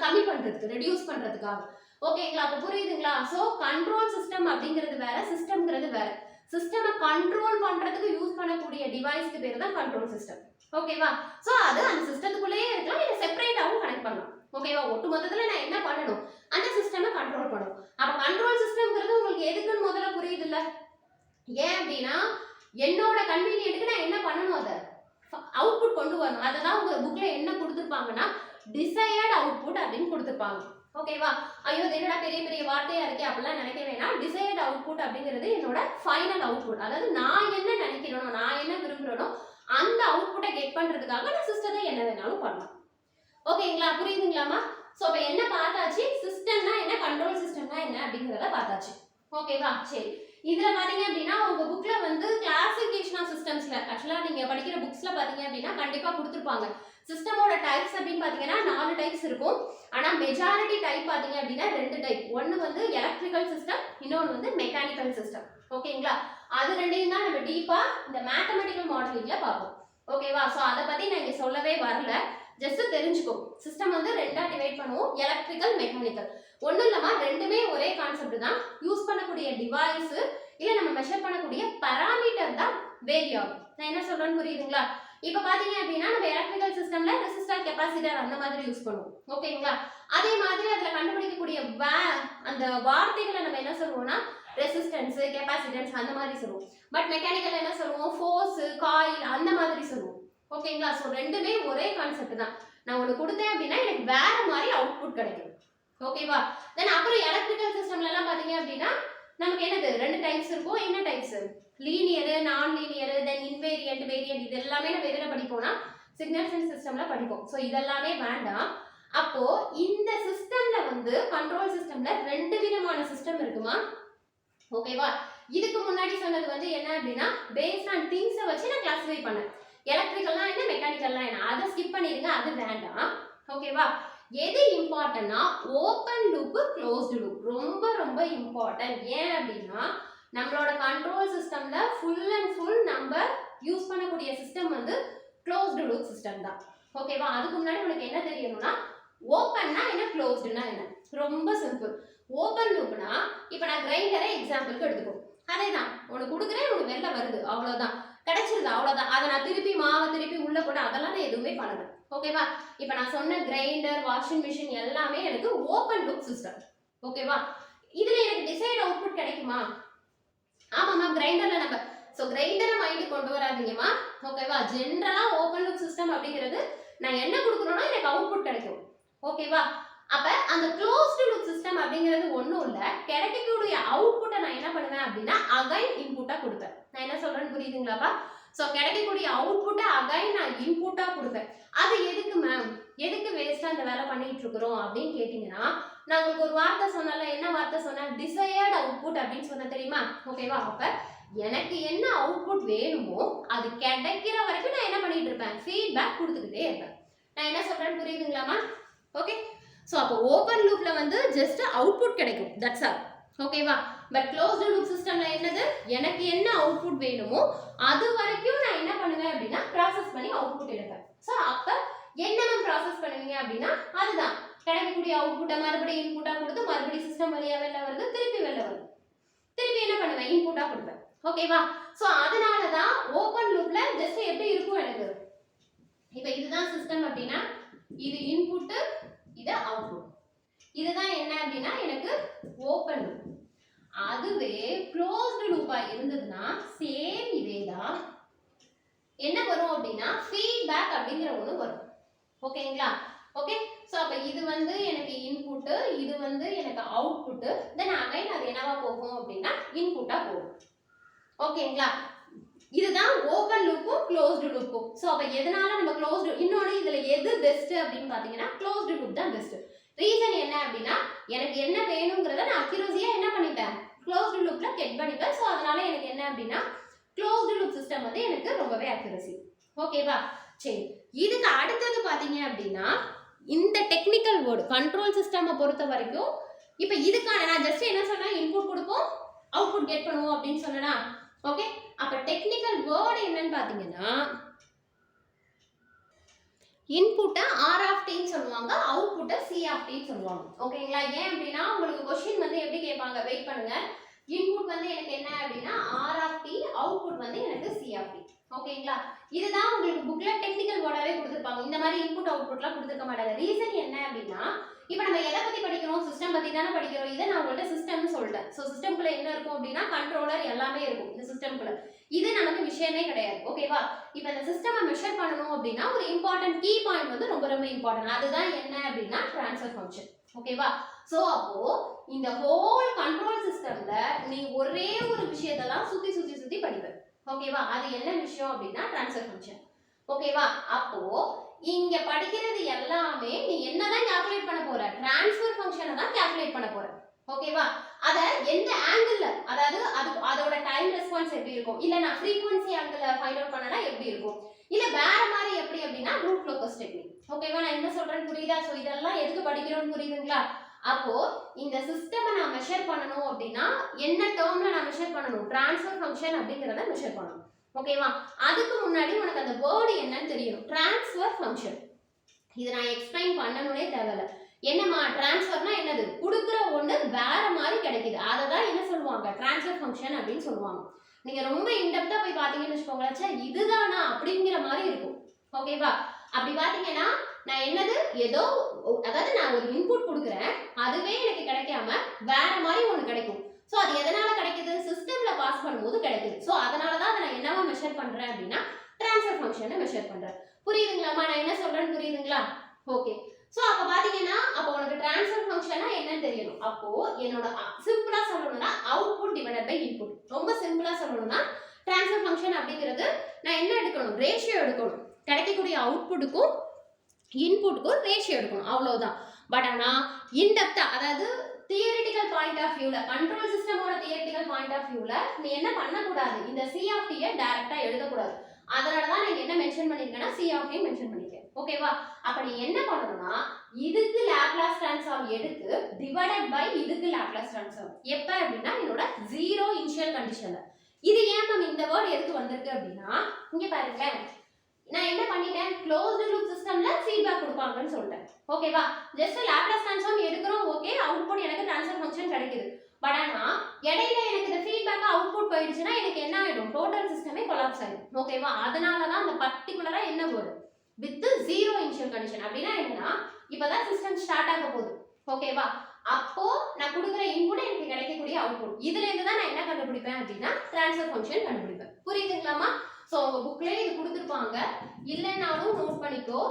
கம்மி பண்றதுக்கு, ரெடியூஸ் பண்றதுக்காக. ஓகேங்களா? அப்ப புரியுதுங்களா? சோ கண்ட்ரோல் சிஸ்டம் அப்படிங்கிறது வேற, சிஸ்டம்ங்கிறது வேற. சிஸ்டமை கண்ட்ரோல் பண்றதுக்கு யூஸ் பண்ணக்கூடிய டிவைஸ்க்கு பேர் தான் கண்ட்ரோல் சிஸ்டம். ஓகேவா? சோ அது அந்த சிஸ்டத்துக்குள்ளேயே இருக்கலாம், இல்ல செப்பரேட்டாவும் கனெக்ட் பண்ணலாம். ஓகேவா? ஒட்டு மொத்தத்துல நான் என்ன பண்ணணும், அந்த சிஸ்டமை கண்ட்ரோல் பண்ணணும். அப்ப கண்ட்ரோல் சிஸ்டம்ங்கிறது உங்களுக்கு எதுக்குன்னு முதல்ல புரியுது இல்ல? ஏன் அப்படின்னா என்னோட கன்வீனியன்ட்க்கு நான் என்ன பண்ணணும், அதை அவுட்புட் கொண்டு வரணும். அததான் உங்க புக்ல என்ன கொடுத்துருப்பாங்கன்னா டிசையர்ட் அவுட்புட் அப்படின்னு கொடுத்துருப்பாங்க. ஓகேவா? ஐயோ என்னடா பெரிய பெரிய வார்த்தையா இருக்கே அப்படிலாம் நினைக்க வேணாம். டிசையர்ட் அவுட்புட் அப்படிங்கிறது என்னோட ஃபைனல் அவுட்புட், அதாவது நான் என்ன நினைக்கிறேனோ, நான் என்ன விரும்புறேனோ அந்த அவுட்புட்டை கெட் பண்றதுக்காக நான் சிஸ்டத்தை என்ன வேணாலும் பண்ணலாம். ஓகேங்களா? புரியுதுங்களாமா? சோ இப்ப என்ன பார்த்தாச்சு, சிஸ்டம்னா பார்த்தாச்சு. ஓகேவா? சரி, இதுல பாத்தீங்க அப்படின்னா உங்க புக்ல வந்து கிளாசிஃபிகேஷன் ஆஃப் சிஸ்டம்ஸ்ல ஆக்சுவலா நீங்க படிக்கிற புக்ஸ்ல பாத்தீங்க அப்படின்னா கண்டிப்பா கொடுத்துருப்பாங்க. சிஸ்டமோட டைப்ஸ் அப்படின்னு பாத்தீங்கன்னா 4 டைப்ஸ் இருக்கும். ஆனா மெஜாரிட்டி டைப் பாத்தீங்க அப்படின்னா 2 டைப். ஒன்னு வந்து எலக்ட்ரிக்கல் சிஸ்டம், இன்னொன்னு வந்து மெக்கானிக்கல் சிஸ்டம். ஓகேங்களா? அது ரெண்டையும் தான் நம்ம டீப்பா இந்த மேத்தமெட்டிக்கல் மாடலிங்ல பார்ப்போம். ஓகேவா? சோ அத பத்தி நான் இங்க சொல்லவே வரல. ஜஸ்ட் தெரிஞ்சுக்கோ. சிஸ்டம் வந்து ரெண்டா டிவைட் பண்ணுவோம், எலக்ட்ரிக்கல், மெக்கானிக்கல். ஒண்ணும் இல்லமா, ரெண்டுமே ஒரே கான்செப்ட் தான். யூஸ் பண்ணக்கூடிய டிவைஸ் இல்ல நம்ம மெஷர் பண்ணக்கூடிய பாராமீட்டர் தான் வேரி ஆகும். நான் என்ன சொல்றேன்னு புரியுதுங்களா? இப்ப பாத்தீங்க அப்படின்னா நம்ம எலக்ட்ரிக்கல் சிஸ்டம்ல ரெசிஸ்டர், கெபாசிட்டர் அந்த மாதிரி யூஸ் பண்ணுவோம். ஓகேங்களா? அதே மாதிரி அதுல கண்டுபிடிக்கக்கூடிய அந்த வார்த்தைகளை நம்ம என்ன சொல்லுவோம்னா ரெசிஸ்டன்ஸ், கெபாசிட்டன்ஸ் அந்த மாதிரி சொல்லுவோம். பட் மெக்கானிக்கல் என்ன சொல்லுவோம், ஃபோர்ஸ், காயில் அந்த மாதிரி சொல்லுவோம். ஓகேங்களா? சோ ரெண்டுமே ஒரே கான்செப்ட் தான். நான் உங்களுக்கு கொடுத்தேன் அப்படின்னா எனக்கு வேற மாதிரி அவுட்புட் கிடைக்கும். ஓகேவா? தென் அப்புறம் எலக்ட்ரிக்கல் சிஸ்டம்ல எல்லாம் பாத்தீங்க அப்படின்னா நமக்கு என்னது 2 டைப்ஸ் இருக்கும். என்ன டைப்ஸ்? லீனியர், நான் லீனியர், தென் இன்வேரியன்ட், வேரியன்ட். இது எல்லாமே நம்ம எதுல படிப்போம்னா சிக்னல்ஸ் அண்ட் சிஸ்டம்ல படிப்போம். சோ இதெல்லாமே வேண்டாம். அப்போ இந்த சிஸ்டம்ல வந்து கண்ட்ரோல் சிஸ்டம்ல 2 விதமான சிஸ்டம் இருக்குமா? ஓகேவா? இதுக்கு முன்னாடி சொன்னது வந்து என்ன அப்படின்னா பேஸ்ட் ஆன் திங்ஸ் வச்சு நான் கிளாசிஃபை பண்ணேன். எலக்ட்ரிக்கல்னா என்ன, மெக்கானிக்கல்னா என்ன, அதை ஸ்கிப் பண்ணிருங்க, அது வேண்டாம். ஓகேவா? எது இம்பார்ட்டன்ட்னா ஓபன் லூப், க்ளோஸ்டு லூப் ரொம்ப ரொம்ப இம்பார்ட்டன்ட். ஏன் அப்படின்னா நம்மளோட கண்ட்ரோல் சிஸ்டம்ல ஃபுல் அண்ட் ஃபுல் நம்ம யூஸ் பண்ணக்கூடிய சிஸ்டம் வந்து க்ளோஸ்டு லூப் சிஸ்டம் தான். ஓகேவா? அதுக்கு முன்னாடி உனக்கு என்ன தெரியணும்னா ஓப்பன்னா என்ன, க்ளோஸ்டுனா என்ன. ரொம்ப சிம்பிள். ஓபன் லூப்னா இப்போ நான் கிரைண்டரை எக்ஸாம்பிளுக்கு எடுத்துக்கோ. அதே தான் உனக்கு கொடுக்குறேன், உனக்கு வெளில வருது, அவ்வளோதான், கிடைச்சிருது, அவ்வளோதான். அதை நான் திருப்பி மாவை திருப்பி உள்ள போட்டு அதெல்லாம் நான் எதுவுமே பண்ணல. ஓகேவா? இப்போ நான் சொன்ன கிரைண்டர், வாஷிங் மிஷின் எல்லாமே எனக்கு ஓபன் லூப் சிஸ்டம். ஓகேவா? இதுல எனக்கு டிசைட் அவுட்புட் கிடைக்குமா? ஆமாம்மா, கிரைண்டர்ல நம்ம கிரைண்டரை மைண்ட் கொண்டு வராதீங்கம்மா. ஓகேவா? ஜென்ரலா ஓபன் லூப் சிஸ்டம் அப்படிங்கிறது நான் என்ன கொடுக்குறேனோ எனக்கு அவுட்புட் கிடைக்கும். ஓகேவா? அப்ப அந்த க்ளோஸ்டு லூப் சிஸ்டம் அப்படிங்கிறது ஒண்ணும் இல்ல, கிடைக்கக்கூடிய அவுட்புட்டை நான் என்ன பண்ணுவேன் அப்படின்னா அகைன் இன்புட்டா கொடுப்பேன். நான் என்ன சொல்றேன்னு புரியுதுங்களாப்பா? சோ கிடைக்கக்கூடிய அவுட்புட்டை அகைன் நான் இன்புட்டா கொடுப்பேன். அது எதுக்கு மேம், எதுக்கு வேஸ்டா இந்த வேலை பண்ணிட்டு இருக்கிறோம் அப்படின்னு கேட்டீங்கன்னா நான் உங்களுக்கு ஒரு வார்த்தை சொன்னால, என்ன வார்த்தை சொன்னேன், டிசையர்ட் அவுட்புட் அப்படின்னு சொன்ன தெரியுமா? ஓகேவா? அப்ப எனக்கு என்ன அவுட்புட் வேணுமோ அது கிடைக்கிற வரைக்கும் நான் என்ன பண்ணிட்டு இருப்பேன், ஃபீட்பேக் கொடுத்துக்கிட்டே இருப்பேன். நான் என்ன சொல்றேன்னு புரியுதுங்களாமா? ஓகே. ஸோ அப்போ ஓப்பன் லூப்ல வந்து ஜஸ்ட் அவுட்புட் கிடைக்கும், தட்ஸ் ஆல். ஓகேவா? பட் க்ளோஸ்டு லூப் சிஸ்டம்ல என்னது, எனக்கு என்ன அவுட்புட் வேணுமோ அது வரைக்கும் நான் என்ன பண்ணுவேன் அப்படின்னா ப்ராசஸ் பண்ணி அவுட்புட் எடுப்பேன். ஸோ அப்ப என்னென்ன ப்ராசஸ் பண்ணுவீங்க அப்படின்னா அதுதான் கிடைக்கக்கூடிய அவுட்புட்டை மறுபடியும் இன்புட்டா கொடுத்து மறுபடியும் சிஸ்டம் வழியா வெளில வருது, திருப்பி வெளில வருது, திருப்பி என்ன பண்ணுவேன், இன்புட்டா கொடுப்பேன். ஓகேவா? ஸோ அதனால தான் ஓப்பன் லூப்ல ஜஸ்ட் எப்படி இருக்கும் எனக்கு, இப்போ இதுதான் சிஸ்டம் அப்படின்னா இது இன்புட், இது அவுட்புட். இதுதான் என்ன அப்படின்னா எனக்கு ஓபன் லூப். அதுவே க்ளோஸ்டு லூப்பா இருந்ததுன்னா சேம் இதேதான் என்ன வரும் அப்படின்னா ஃபீட்பேக் அப்படிங்கிற ஒன்று வரும். ஓகேங்களா? ஓகே. ஸோ அப்போ இது வந்து எனக்கு இன்புட், இது வந்து எனக்கு அவுட்புட், தென் அகைன் அது என்னவா போகும் அப்படின்னா இன்புட்டா போகும். ஓகேங்களா? இதுதான் ஓபன் லூப்பும் க்ளோஸ்டு லூப்பும். ஸோ அப்போ எதனால நம்ம க்ளோஸ்டு, இன்னொன்று இதில் எது பெஸ்ட் அப்படின்னு பார்த்தீங்கன்னா க்ளோஸ்டு லூப் தான் பெஸ்ட். ரீசன் என்ன அப்படின்னா எனக்கு என்ன வேணுங்கிறத நான் அக்யூரஸியாக என்ன பண்ணிட்டேன், க்ளோஸ்டு லூப்ல கெட் பண்ணிப்பேன். ஸோ அதனால எனக்கு என்ன அப்படின்னா க்ளோஸ்டு லூப் சிஸ்டம் வந்து எனக்கு ரொம்பவே அக்யூரசி. ஓகேவா? சரி, இதுக்கு அடுத்தது பார்த்தீங்க அப்படின்னா இந்த டெக்னிக்கல் வேர்டு கண்ட்ரோல் சிஸ்டமை பொறுத்த வரைக்கும் இப்போ இதுக்கான நான் ஜஸ்ட் என்ன சொன்னேன், இன்புட் கொடுப்போம், அவுட்புட் கெட் பண்ணுவோம் அப்படின்னு சொன்னேன்னா. ஓகே. அப்ப டெக்னிக்கல் வேர்ட் என்னன்னு பாத்தீங்கன்னா இன்புட்ட ஆர் ஆஃப் டி ன்னு சொல்லுவாங்க, அவுட்புட்ட சி ஆஃப் டி ன்னு சொல்லுவாங்க. ஓகேங்களா? ஏன் அப்படின்னா உங்களுக்கு क्वेश्चन வந்து எப்படி கேட்பாங்க, வெயிட் பண்ணுங்க. இன்புட் வந்து எனக்கு என்ன அப்படின்னா ஆர் ஆஃப் டி, அவுட்புட் வந்து எனக்கு சி ஆஃப் டி. ஓகேங்களா? இதுதான் உங்களுக்கு புக்ல டெக்னிக்கல் வேர்டாவே கொடுத்திருப்பாங்க. இந்த மாதிரி இன்புட் அவுட்புட்லாம் கொடுத்திருக்க மாட்டாங்க. ரீசன் என்ன அப்படின்னா இப்போ நம்ம எதை பத்தி படிக்கிறோம், சிஸ்டம் பத்தி தானே படிக்கிறோம். இதை நான் உங்கள்ட்ட சிஸ்டம்னு சொல்லிட்டேன். ஸோ சிஸ்டம்குள்ள என்ன இருக்கும் அப்படின்னா கண்ட்ரோலர் எல்லாமே இருக்கும் இந்த சிஸ்டம்குள்ள. இது நமக்கு விஷயமே கிடையாது. ஓகேவா? இப்போ இந்த சிஸ்டமை மெஷர் பண்ணணும் அப்படின்னா ஒரு இம்பார்ட்டன்ட் கீ பாயிண்ட் வந்து ரொம்ப ரொம்ப இம்பார்ட்டன்ட். அதுதான் என்ன அப்படின்னா ட்ரான்ஸ்ஃபர் ஃபங்க்ஷன். ஓகேவா? ஸோ அப்போ இந்த ஹோல் கண்ட்ரோல் சிஸ்டம்ல நீ ஒரே ஒரு விஷயத்தெல்லாம் சுத்தி சுத்தி சுத்தி படிப்ப. ஓகேவா? அது என்ன விஷயம் அப்படின்னா ட்ரான்ஸ்ஃபர் ஃபங்க்ஷன். ஓகேவா? அப்போ இங்க படிக்கிறது எல்லாமே நீ என்னதான் கால்குலேட் பண்ண போற, ட்ரான்ஸ்ஃபர் ஃபங்க்ஷனை தான் கால்குலேட் பண்ண போற. ஓகேவா? அத எந்த ஆங்கிள், அதாவது அதோட டைம் ரெஸ்பான்ஸ் எப்படி இருக்கும், இல்ல நான் ஃப்ரீக்வன்சி ஆங்கிள் ஃபைண்ட் அவுட் பண்ணனா எப்படி இருக்கும், இல்ல வேற மாதிரி எப்படி அப்படின்னா ரூட் லோகஸ் டெக்னிக். ஓகேவா? நான் என்ன சொல்றேன்னு புரியுதா? சோ இதெல்லாம் எதுக்கு படிக்கிறோம்னு புரியுதுங்களா? அப்போ இந்த சிஸ்டமை நான் மெஷர் பண்ணணும் அப்படின்னா என்ன டேர்ம்ல நான் மெஷர் பண்ணணும், ட்ரான்ஸ்ஃபர் ஃபங்க்ஷன் அப்படிங்கறத மெஷர் பண்ணணும். ஓகேவா? அதுக்கு முன்னாடி உனக்கு அந்த வேர்ட் என்னன்னு தெரியணும், ட்ரான்ஸ்ஃபர் ஃபங்க்ஷன். இது நான் எக்ஸ்பிளைன் பண்ணணும்னே தேவையில்ல. என்னமா ட்ரான்ஸ்ஃபர்னா என்னது, கொடுக்குற ஒன்று வேற மாதிரி கிடைக்குது, அதை தான் என்ன சொல்லுவாங்க, ட்ரான்ஸ்ஃபர் ஃபங்க்ஷன் அப்படின்னு சொல்லுவாங்க. நீங்க ரொம்ப இன்டெப்தா போய் பாத்தீங்கன்னு வச்சுக்கோங்களேன், இதுதானா அப்படிங்கிற மாதிரி இருக்கும். ஓகேவா? அப்படி பாத்தீங்கன்னா நான் என்னது ஏதோ, அதாவது நான் ஒரு இன்புட் கொடுக்குறேன், அதுவே எனக்கு கிடைக்காம வேற மாதிரி ஒன்று கிடைக்கும். ஸோ அது எதனால கிடைக்குது, சிஸ்டம்ல பாஸ் பண்ணும்போது கிடைக்குது. ஸோ அதனால தான் அதை நான் என்னவா மெஷர் பண்றேன் அப்படின்னா ட்ரான்ஸ்ஃபர் ஃபங்க்ஷனை மெஷர் பண்றேன். புரியுதுங்களாமா? நான் என்ன சொல்றேன்னு புரியுதுங்களா? ஓகே. ஸோ அப்போ பார்த்தீங்கன்னா அப்போ உனக்கு ட்ரான்ஸ்ஃபர் ஃபங்க்ஷனா என்னன்னு தெரியணும். அப்போ என்னோட சிம்பிளா சொல்லணும்னா அவுட்புட் டிவைடட் பை இன்புட். ரொம்ப சிம்பிளா சொல்லணும்னா ட்ரான்ஸ்ஃபர் ஃபங்க்ஷன் அப்படிங்கிறது நான் என்ன எடுக்கணும், ரேஷியோ எடுக்கணும். கிடைக்கக்கூடிய அவுட்புட்டுக்கும் இன்புட்டுக்கும் ரேஷியோ எடுக்கணும், அவ்வளவுதான். பட் ஆனால் இன்டெப்தா, அதாவது தியரிட்டிக்கல் பாயிண்ட் ஆஃப் வியூல, கண்ட்ரோல் சிஸ்டமோட தியரிட்டிக்கல் பாயிண்ட் ஆஃப் வியூல நீ என்ன பண்ணக்கூடாது, இந்த சி ஆஃப் டியை டைரக்டா எழுதக்கூடாது. அதனால தான் நீங்க என்ன மென்ஷன் பண்ணிருக்கேன்னா சி ஆஃப் டி மென்ஷன் பண்ணிருக்கேன். ஓகேவா? அப்ப நீ என்ன பண்ணணும்னா இதுக்கு லாப்லாஸ் ட்ரான்ஸ்ஃபார்ம் எடுத்து டிவைடட் பை இதுக்கு லாப்லாஸ் ட்ரான்ஸ்ஃபார்ம். எப்ப அப்படின்னா என்னோட ஜீரோ இனிஷியல் கண்டிஷன்ல. இது ஏன் நம்ம இந்த வேர்ட் எதுக்கு வந்திருக்கு அப்படின்னா, இங்க பாருங்க, நான் என்ன பண்ணிட்டேன், க்ளோஸ்டு லூப் சிஸ்டம்ல ஃபீட்பேக் கொடுப்பாங்கன்னு சொல்லிட்டேன். ஓகேவா? ஜஸ்ட் லாப்லாஸ் ட்ரான்ஸ்ஃபார்ம் எடுக்கிறோம், ஓகே, அவுட்புட் எனக்கு ட்ரான்ஸ்ஃபர் ஃபங்க்ஷன் கிடைக்குது. பட் ஆனா இடையில எனக்கு இந்த ஃபீட்பேக் அவுட்புட் போயிடுச்சுன்னா எனக்கு என்ன ஆயிடும், டோட்டல் சிஸ்டமே கொலாப்ஸ் ஆயிடும். ஓகேவா? அதனால தான் அந்த பர்టిక్యులரா என்ன word with zero initial condition. அப்படின்னா என்னன்னா இப்பதான் சிஸ்டம் ஸ்டார்ட் ஆக போகுது. ஓகேவா? அப்போ நான் கொடுக்குற இன்புட் எனக்கு கிடைக்கக்கூடிய அவுட்புட், இதுல இருந்து தான் நான் என்ன கண்டுபிடிப்பேன் அப்படின்னா ட்ரான்ஸ்ஃபர் ஃபங்க்ஷன் கண்டுபிடிப்பேன். புரியுதுங்களாமா? சோ உங்க புக்லயே இது கொடுத்திருப்பாங்க, இல்லனாலும் நோட் பண்ணிக்கோ.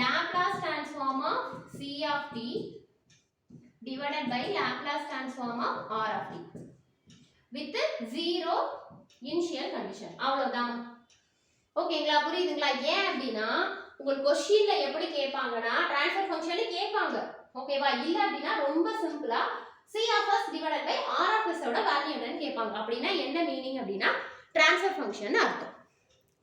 Laplace transform of C of t divided by Laplace transform of R of t with zero initial condition. அவ்வளவுதான். ஓகேங்களா? புரியுதுங்களா? ஏன் அப்படின்னா உங்களுக்கு क्वेश्चनல எப்படி கேட்பாங்கன்னா ட்ரான்ஸ்ஃபர் ஃபங்க்ஷன் கேட்பாங்க. ஓகேவா? இல்ல அப்படின்னா ரொம்ப சிம்பிளா C of s divided by R of s ஓட வேல்யூ என்னன்னு கேட்பாங்க. அப்படின்னா என்ன மீனிங் அப்படின்னா ட்ரான்ஸ்ஃபர் ஃபங்க்ஷன் அர்த்தம்.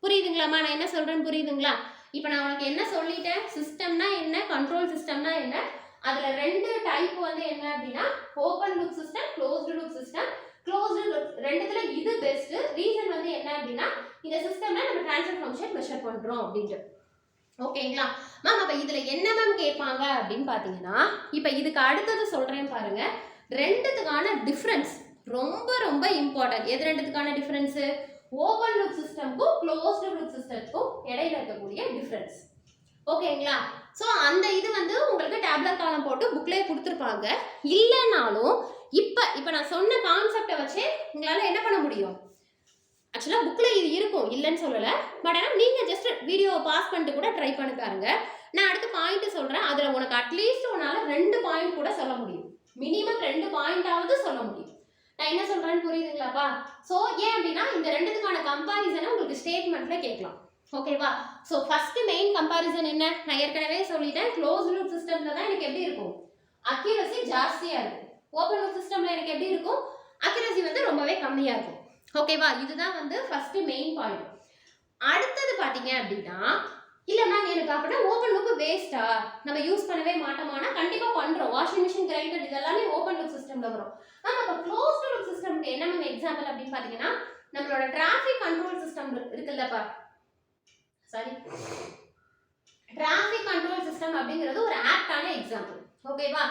புரியுதுங்களாமா? நான் என்ன சொல்றேன்னு புரியுதுங்களா? இப்போ நான் உனக்கு என்ன சொல்லிட்டேன், சிஸ்டம்னா என்ன, கண்ட்ரோல் சிஸ்டம்னா என்ன, அதுல ரெண்டு டைப் வந்து என்ன அப்படின்னா open loop system, closed loop system. Closed ரெண்டுத்துல இது பெஸ்ட். ரீசன் வந்து என்ன அப்படின்னா இந்த சிஸ்டம்ல நம்ம ட்ரான்ஸ்ஃபர் ஃபங்க்ஷன் மெஷர் பண்றோம் அப்படின்ட்டு. ஓகேங்களா மேம்? அப்ப இதுல என்ன மேம் கேட்பாங்க அப்படின்னு பாத்தீங்கன்னா, இப்ப இதுக்கு அடுத்தது சொல்றேன் பாருங்க. ரெண்டுத்துக்கான டிஃபரன்ஸ் ரொம்ப ரொம்ப இம்பார்ட்டன்ட். எது ரெண்டுத்துக்கான டிஃபரன்ஸ், ஓபன் லூப் சிஸ்டம்க்கும் க்ளோஸ்டு லூப் சிஸ்டம்க்கும் இடையில இருக்கக்கூடிய டிஃபரன்ஸ். ஓகேங்களா? ஸோ அந்த இது வந்து உங்களுக்கு டேப்லெட் காலம் போட்டு புக்லேயே கொடுத்துருப்பாங்க. இல்லைனாலும் இப்போ நான் சொன்ன கான்செப்டை வச்சு உங்களால் என்ன பண்ண முடியும், ஆக்சுவலாக புக்கில் இது இருக்கும், இல்லைன்னு சொல்லலை. பட் ஆனால் நீங்கள் ஜஸ்ட் வீடியோவை பாஸ் பண்ணிட்டு கூட ட்ரை பண்ணி பாருங்க. நான் அடுத்த பாயிண்ட் சொல்கிறேன், அதில் உனக்கு அட்லீஸ்ட் உன்னால் 2 பாயிண்ட் கூட சொல்ல முடியும். மினிமம் 2 பாயிண்டாவது சொல்ல முடியும். நான் என்ன சொல்கிறேன்னு புரியுதுங்களாப்பா? ஸோ ஏன் அப்படின்னா இந்த ரெண்டுத்துக்கான கம்பாரிசனை உங்களுக்கு ஸ்டேட்மெண்ட்டில் கேட்கலாம். ஓகேவா? ஸோ ஃபர்ஸ்ட் மெயின் கம்பாரிசன் என்ன, நான் ஏற்கனவே சொல்லிட்டேன். க்ளோஸ் லூப் சிஸ்டம்ல தான் எனக்கு எப்படி இருக்கும், அக்யூரசி ஜாஸ்தியா இருக்கும். ஓபன் லூப் சிஸ்டம்ல எனக்கு எப்படி இருக்கும், அக்யூரசி வந்து ரொம்பவே கம்மியா இருக்கும். ஓகேவா? இதுதான் வந்து ஃபர்ஸ்ட் மெயின் பாயிண்ட். அடுத்தது பாத்தீங்க அப்படின்னா, இல்ல மேம் எனக்கு அப்படின்னா ஓபன் லூப் வேஸ்டா, நம்ம யூஸ் பண்ணவே மாட்டோமானா கண்டிப்பா பண்றோம். வாஷிங் மிஷின், கிரைண்டர் இதெல்லாமே ஓபன் லூப் சிஸ்டம்ல வரும். ஆனா அப்ப க்ளோஸ்டு லூப் சிஸ்டம்க்கு என்ன மேம் எக்ஸாம்பிள் அப்படின்னு பாத்தீங்கன்னா, நம்மளோட டிராஃபிக் கண்ட்ரோல் சிஸ்டம் இருக்குல்லப்பா, சாரி, டிராஃபிக் கண்ட்ரோல் சிஸ்டம் அப்படிங்கிறது ஒரு ஆப்டான எக்ஸாம்பிள். ஓகேவா?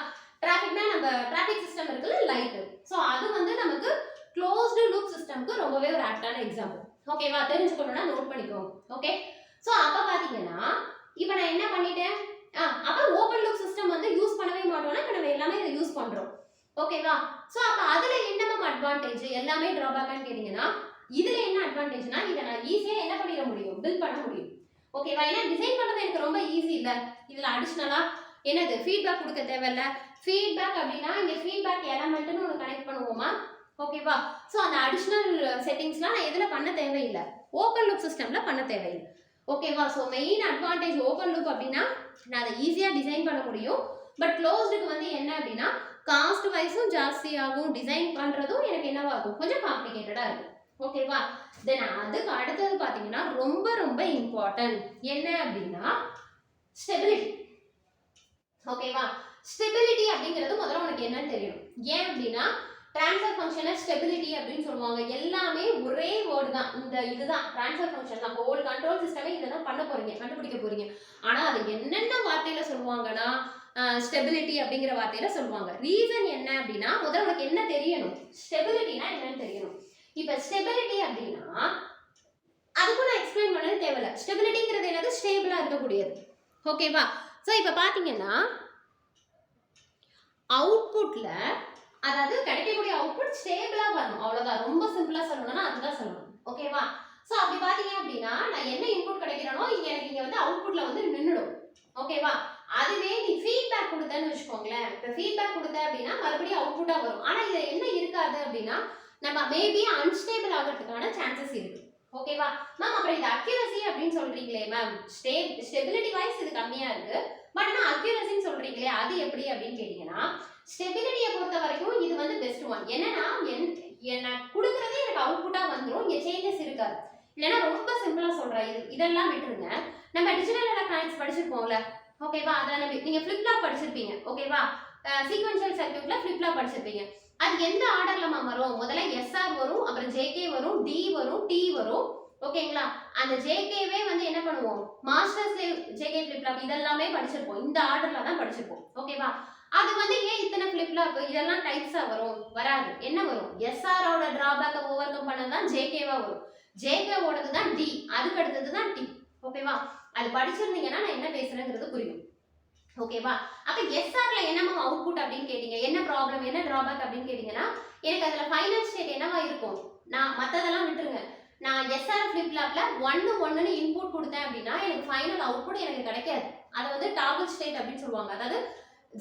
டிராஃபிக்னா நம்ம டிராஃபிக் சிஸ்டம் இருக்குல்ல, லைட். ஸோ அது வந்து நமக்கு க்ளோஸ்டு லூப் சிஸ்டம்க்கு ரொம்பவே ஒரு ஆப்டான எக்ஸாம்பிள். ஓகேவா? தெரிஞ்சுக்கணும்னா நோட் பண்ணிக்கோங்க. ஓகே? ஸோ அப்போ பார்த்தீங்கன்னா இப்போ நான் என்ன பண்ணிட்டேன், அப்போ ஓப்பன் லூப் சிஸ்டம் வந்து யூஸ் பண்ணவே மாட்டோம்னா இப்போ நம்ம எல்லாமே இதை யூஸ் பண்ணுறோம். ஓகேவா? ஸோ அப்போ அதில் என்ன மேம் அட்வான்டேஜ், எல்லாமே ட்ராபேக்கான்னு கேட்டிங்கன்னா, இதுல என்ன அட்வான்டேஜ்னா இதை நான் ஈஸியா என்ன பண்ணிட முடியும், பில்ட் பண்ண முடியும். ஓகேவா? ஏன்னா டிசைன் பண்றது எனக்கு ரொம்ப ஈஸி இல்ல. இதுல அடிஷனலா என்னது ஃபீட்பேக் கொடுக்க தேவையில்ல. ஃபீட்பேக் அப்படின்னா இங்க ஃபீட்பேக் எலமெண்ட்னு ஒன்று கனெக்ட் பண்ணுவோமா? ஓகேவா? ஸோ அந்த அடிஷனல் செட்டிங்ஸ்லாம் நான் எதுல பண்ண தேவையில்லை, ஓப்பன் லூப் சிஸ்டம்ல பண்ண தேவையில்லை. ஓகேவா? So main advantage open loop அப்படின்னா நான் அதை ஈஸியா டிசைன் பண்ண முடியும். பட் க்ளோஸ்டுக்கு வந்து என்ன அப்படின்னா காஸ்ட் வாய்ஸும் ஜாஸ்தியாகும், டிசைன் பண்ணுறதும் எனக்கு என்னவாகும், கொஞ்சம் காம்ப்ளிகேட்டடாக இருக்கும். ஓகேவா? தென் அதுக்கு அடுத்தது பார்த்தீங்கன்னா ரொம்ப ரொம்ப இம்பார்ட்டன்ட் என்ன அப்படின்னா ஸ்டெபிலிட்டி. ஓகேவா? ஸ்டெபிலிட்டி அப்படிங்கிறது முதல்ல உனக்கு என்னன்னு தெரியணும். ஏன் அப்படின்னா ட்ரான்ஸ்ஃபர் ஃபங்க்ஷனை ஸ்டெபிலிட்டி அப்படின்னு சொல்லுவாங்க. எல்லாமே ஒரே வேர்டு தான். இந்த இதுதான் ட்ரான்ஸ்ஃபர் ஃபங்க்ஷன். நம்ம ஹோல் கண்ட்ரோல் சிஸ்டமே இதை தான் பண்ண போறீங்க, கண்டுபிடிக்க போறீங்க. ஆனால் அது என்னென்ன வார்த்தையில சொல்லுவாங்கன்னா ஸ்டெபிலிட்டி அப்படிங்கிற வார்த்தையில சொல்லுவாங்க. ரீசன் என்ன அப்படின்னா முதல்ல உனக்கு என்ன தெரியணும், ஸ்டெபிலிட்டினா என்னன்னு தெரியணும். இப்போ ஸ்டெபிலிட்டி அப்படின்னா அதுக்கும் நான் எக்ஸ்பிளைன் பண்ண தேவையில்ல. ஸ்டெபிலிட்டிங்கிறது என்னது, ஸ்டேபிளா இருக்கக்கூடியது. ஓகேவா? ஸோ இப்போ பார்த்தீங்கன்னா அவுட்புட்ல அதாவது கிடைக்கக்கூடிய அவுட்புட் ஸ்டேபிளா வரணும், அவ்வளவுதான். ரொம்ப சிம்பிளா சொல்லணும்னா அதுதான் சொல்லணும். ஓகேவா? ஸோ அப்படி பார்த்தீங்க அப்படின்னா நான் என்ன இன்புட் கிடைக்கிறேனோ இங்க எனக்கு இங்க வந்து அவுட்புட்ல வந்து நின்றுடும். ஓகேவா? அதுவே நீ ஃபீட்பேக் கொடுத்தேன்னு வச்சுக்கோங்களேன். இப்போ ஃபீட்பேக் கொடுத்த அப்படின்னா மறுபடியும் அவுட்புட்டா வரும். ஆனா இது என்ன இருக்காது அப்படின்னா நம்ம மேபி அன்ஸ்டேபிள் ஆகிறதுக்கான சான்சஸ் இருக்கு. ஓகேவா மேம்? அப்புறம் இது அக்யூரசி அப்படின்னு சொல்றீங்களே மேம், ஸ்டெபிலிட்டி வைஸ் இது கம்மியா இருக்கு, பட் ஆனால் அக்யூரசின்னு சொல்றீங்களே அது எப்படி அப்படின்னு கேட்டீங்கன்னா ஸ்டெபிலிட்டியை பொறுத்த வரைக்கும் இது வந்து பெஸ்ட் ஒன். என்னன்னா எனக்கு கொடுக்குறதே எனக்கு அவுட்புட்டா வந்துடும், இங்க சேஞ்சஸ் இருக்காது. இல்லைன்னா ரொம்ப சிம்பிளா சொல்றேன், இதெல்லாம் விட்டுருங்க. நம்ம டிஜிட்டல் எலக்ட்ரானிக்ஸ் படிச்சிருப்போம்ல, ஓகேவா? அதில் நீங்க ஃபிளிப் ஃப்ளாப் படிச்சிருப்பீங்க. ஓகேவா? சீக்வென்ஷியல் சர்க்யூட்ல ஃபிளிப் ஃப்ளாப் படிச்சிருப்பீங்க. அது எந்த ஆர்டர்ல வரும், முதல்ல எஸ்ஆர் வரும், அப்புறம் ஜேகே வரும், டி வரும், டி வரும். ஓகேங்களா? அந்த ஜேகேவே வந்து என்ன பண்ணுவோம், master slave JK flip flop இதெல்லாமே படிச்சிருப்போம், இந்த ஆர்டர்ல தான் படிச்சிருப்போம். ஓகேவா? அது வந்து ஏன் இத்தனை ஃபிளிப் ஃப்ளாப் இதெல்லாம் டைப்ஸா வரும், வராது. என்ன வரும், எஸ்ஆரோட டிராபேக்கை ஓவர் கம் பண்ணது தான் ஜேகேவா வரும், ஜேகேவோடது தான் டி, அதுக்கு அடுத்தது தான் டி. ஓகேவா? அது படிச்சிருந்தீங்கன்னா நான் என்ன பேசுறேங்கிறது புரியும். ஓகேவா? அப்ப எஸ்ஆர்ல என்னமா அவுட்புட் அப்படின்னு கேட்டீங்க, என்ன ப்ராப்ளம் என்ன டிராபேக் அப்படின்னு கேட்டீங்கன்னா எனக்கு அதுல ஃபைனல் ஸ்டேட் என்னவா இருக்கும், நான் மத்ததெல்லாம் விட்டுருங்க, நான் எஸ்ஆர் ஃபிளிப் ஃப்ளாப்ல 1 இன்புட் கொடுத்தேன் அப்படின்னா எனக்கு ஃபைனல் அவுட்புட் எனக்கு கிடைக்காது. அதை வந்து டாகல் ஸ்டேட் அப்படின்னு சொல்லுவாங்க. அதாவது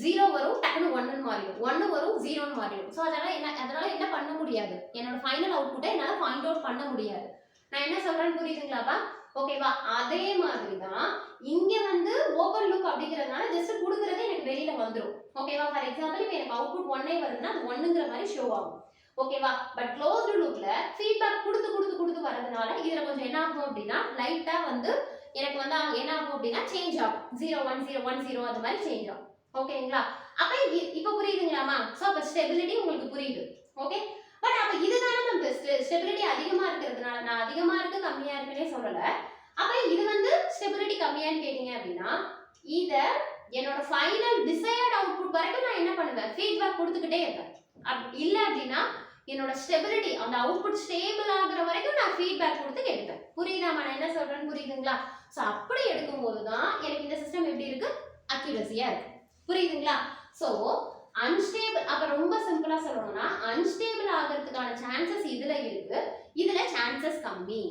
0 வரும், டக்குனு 1 மாறிடும், 1 வரும் 0 மாறிடும். ஸோ அதனால என்ன பண்ண முடியாது, என்னோட ஃபைனல் அவுட்புட்டை என்னால் ஃபைண்ட் அவுட் பண்ண முடியாது. நான் என்ன சொல்றேன்னு புரியுதுங்களாப்பா? ஓகேவா? அதே மாதிரி தான் இங்க வந்து ஓபன் லூப் அப்படிங்கிறதுனால ஜஸ்ட் கொடுக்கறதே எனக்கு வெளியில வந்துடும். ஓகேவா? ஃபார் எக்ஸாம்பிள் இப்போ எனக்கு அவுட்புட் 1 வருதுன்னா அது 1ங்கிற மாதிரி ஷோ ஆகும். ஓகேவா? பட் க்ளோஸ்டு லூப்ல ஃபீட்பேக் கொடுத்து வரதுனால இதுல கொஞ்சம் என்ன ஆகும் அப்படின்னா லைட்டா வந்து எனக்கு வந்து என்ன ஆகும் அப்படின்னா சேஞ்ச் ஆகும், 0 1 0 1 0 அந்த மாதிரி சேஞ்ச் ஆகும். ஓகேங்களா? அப்ப இப்போ புரியுதுங்களாமா? ஸோ அப்போ ஸ்டெபிலிட்டி உங்களுக்கு புரியுது. ஓகே, பட் அப்ப இதுதானே நம்ம ஸ்டெபிலிட்டி அதிகமா இருக்கிறதுனால, நான் அதிகமா இருக்கு கம்மியா இருக்குன்னே சொல்லல. அப்ப இது வந்து ஸ்டெபிலிட்டி கம்மியான்னு கேட்டீங்க அப்படின்னா இத என்னோட ஃபைனல் டிசைர்ட் அவுட்புட் வரைக்கும் நான் என்ன பண்ணுவேன், ஃபீட்பேக் கொடுத்துக்கிட்டே இருப்பேன். இல்ல அப்படின்னா என்னோட ஸ்டெபிலிட்டி அந்த அவுட்புட் ஸ்டேபிள் ஆகுற வரைக்கும் நான் ஃபீட்பேக் கொடுத்து கேட்பேன். புரியுதாமா நான் என்ன சொல்றேன்னு? புரியுதுங்களா? ஸோ அப்படி எடுக்கும்போது தான் எனக்கு இந்த சிஸ்டம் எப்படி இருக்கு, அக்யூரசியா இருக்கு. புரியுதுங்களா? ஸோ அன்ஸ்டேபிள், அப்ப ரொம்ப சிம்பிளா சொல்லணும்னா அன்ஸ்டேபிள் ஆகிறதுக்கான சான்சஸ் இதுல இருக்கு, இதுல சான்சஸ் கம்மி.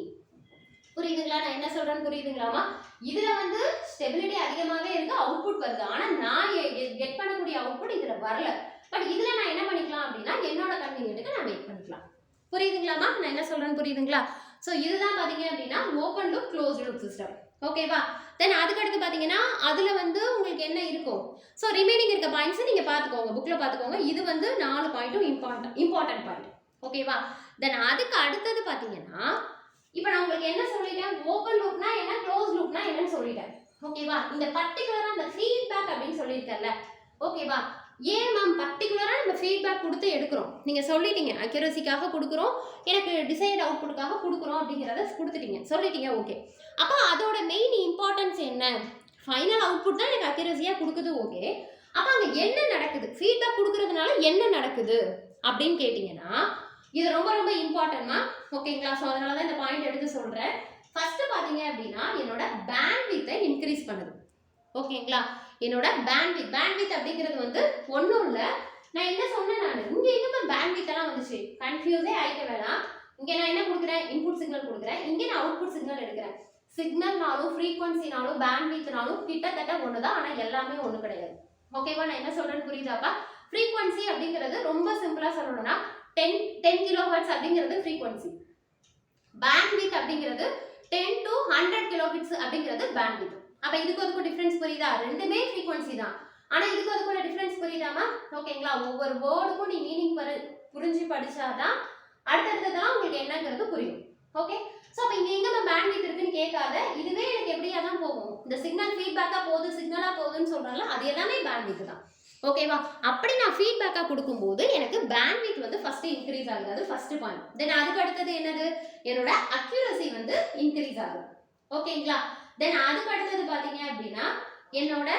புரியுதுங்களா நான் என்ன சொல்றேன்னு? புரியுதுங்களாமா? இதுல வந்து ஸ்டெபிலிட்டி அதிகமாவே இருக்கு, அவுட்புட் வருது, ஆனா நான் கெட் பண்ணக்கூடிய அவுட்புட் இதுல வரல. பட் இதுல நான் என்ன பண்ணிக்கலாம் அப்படின்னா என்னோட கன்வீனியன்ட்டுக்கு நான் வெயிட் பண்ணிக்கலாம். புரியுதுங்களாமா நான் என்ன சொல்றேன்னு? புரியுதுங்களா? ஸோ இதுதான் பாத்தீங்க அப்படின்னா open loop closed loop system. ஓகேவா? தென் அதுக்கு அடுத்து பார்த்தீங்கன்னா அதில் வந்து உங்களுக்கு என்ன இருக்கும், ஸோ ரிமைனிங் இருக்க பாயிண்ட்ஸை நீங்கள் பார்த்துக்கோங்க, புக்கில் பார்த்துக்கோங்க. இது வந்து 4 பாயிண்ட்டும் இம்பார்ட்டன்ட் பாயிண்ட். ஓகேவா? தென் அதுக்கு அடுத்தது பார்த்தீங்கன்னா இப்போ நான் உங்களுக்கு என்ன சொல்லிட்டேன், ஓப்பன் லூப்னா என்ன, க்ளோஸ் லூப்னா என்னன்னு சொல்லிட்டேன். ஓகேவா? இந்த பர்டிகுலராக அந்த ஃபீட்பேக் அப்படின்னு சொல்லியிருக்கேன்ல. ஓகேவா? ஏன் மேம் பர்டிகுலராக நம்ம ஃபீட்பேக் கொடுத்து எடுக்கிறோம், நீங்கள் சொல்லிட்டீங்க அக்யூரசிக்காக கொடுக்குறோம், எனக்கு டிசைட் அவுட்புட்டுக்காக கொடுக்குறோம் அப்படிங்கிறத கொடுத்துட்டீங்க, சொல்லிட்டீங்க. ஓகே, அப்போ அதோட மெயின் இம்பார்ட்டன்ஸ் என்ன, ஃபைனல் அவுட்புட் தான் எனக்கு அக்யூரசியாக கொடுக்குது. ஓகே, அப்போ அங்கே என்ன நடக்குது, ஃபீட்பேக் கொடுக்கறதுனால என்ன நடக்குது அப்படின்னு கேட்டிங்கன்னா இது ரொம்ப ரொம்ப இம்பார்ட்டன்ட்மா. ஓகேங்களா? ஸோ அதனால தான் இந்த பாயிண்ட் எடுத்து சொல்கிறேன். ஃபர்ஸ்ட் பார்த்தீங்க அப்படின்னா என்னோட பேண்ட்வித்தை இன்க்ரீஸ் பண்ணுது. ஓகேங்களா? என்னோட பேண்ட்வித் அப்படிங்கிறது வந்து ஒன்றும் இல்லை, நான் என்ன சொன்னேன், நான் இங்கே எங்கே பேண்ட்வித் எல்லாம் வந்துச்சு, கன்ஃபியூஸே ஆகிக்க வேணாம். இங்கே நான் என்ன கொடுக்குறேன், இன்புட் சிக்னல் கொடுக்குறேன், இங்கே நான் அவுட்புட் சிக்னல் எடுக்கிறேன். சிக்னல்னாலும் ஃப்ரீக்வன்சினாலும் பேண்ட்வித்னாலும் கிட்டத்தட்ட ஒன்று தான், ஆனால் எல்லாமே ஒன்று கிடையாது. ஓகேவா? நான் என்ன சொல்கிறேன்னு புரியுதாப்பா? ஃப்ரீக்வன்சி அப்படிங்கிறது ரொம்ப சிம்பிளாக சொல்லணும்னா 10 கிலோஹெர்ட்ஸ் அப்படிங்கிறது ஃப்ரீக்வன்சி, பேண்ட்வித் அப்படிங்கிறது 10 to 100 கிலோஹெர்ட்ஸ் அப்படிங்கிறது பேண்ட்வித். அப்ப இதுக்கு ஒரு டிஃபரன்ஸ் புரியுதா? ரெண்டுமே ஃப்ரீக்வன்சி தான், ஆனா இதுக்கு அதுக்குள்ள டிஃபரன்ஸ் புரியுதாமா? ஓகேங்களா? ஒவ்வொரு வேர்டுக்கும் நீ மீனிங் புரிஞ்சு படிச்சாதான் அடுத்தடுத்ததெல்லாம் உங்களுக்கு என்னங்கிறது புரியும். ஓகே, சோ அப்ப இங்க எங்க பேண்ட்வித் இருக்குன்னு கேட்காத. இதுவே எனக்கு எப்படியா தான் போகும், இந்த சிக்னல் ஃபீட்பேக்கா போகுது சிக்னலா போகுதுன்னு சொல்றேன்ல, அது எல்லாமே பேண்ட்வித் தான். ஓகேவா? அப்படி நான் ஃபீட்பேக்கா கொடுக்கும்போது எனக்கு பேண்ட்வித் வந்து ஃபர்ஸ்ட் இன்க்ரீஸ் ஆகுது. அது ஃபர்ஸ்ட் பாயிண்ட். தென் அதுக்கு அடுத்தது என்னது, என்னோட அக்யூரசி வந்து இன்க்ரீஸ் ஆகுது. ஓகேங்களா? தென் அதுக்கு அடுத்தது பாத்தீங்க அப்படின்னா என்னோட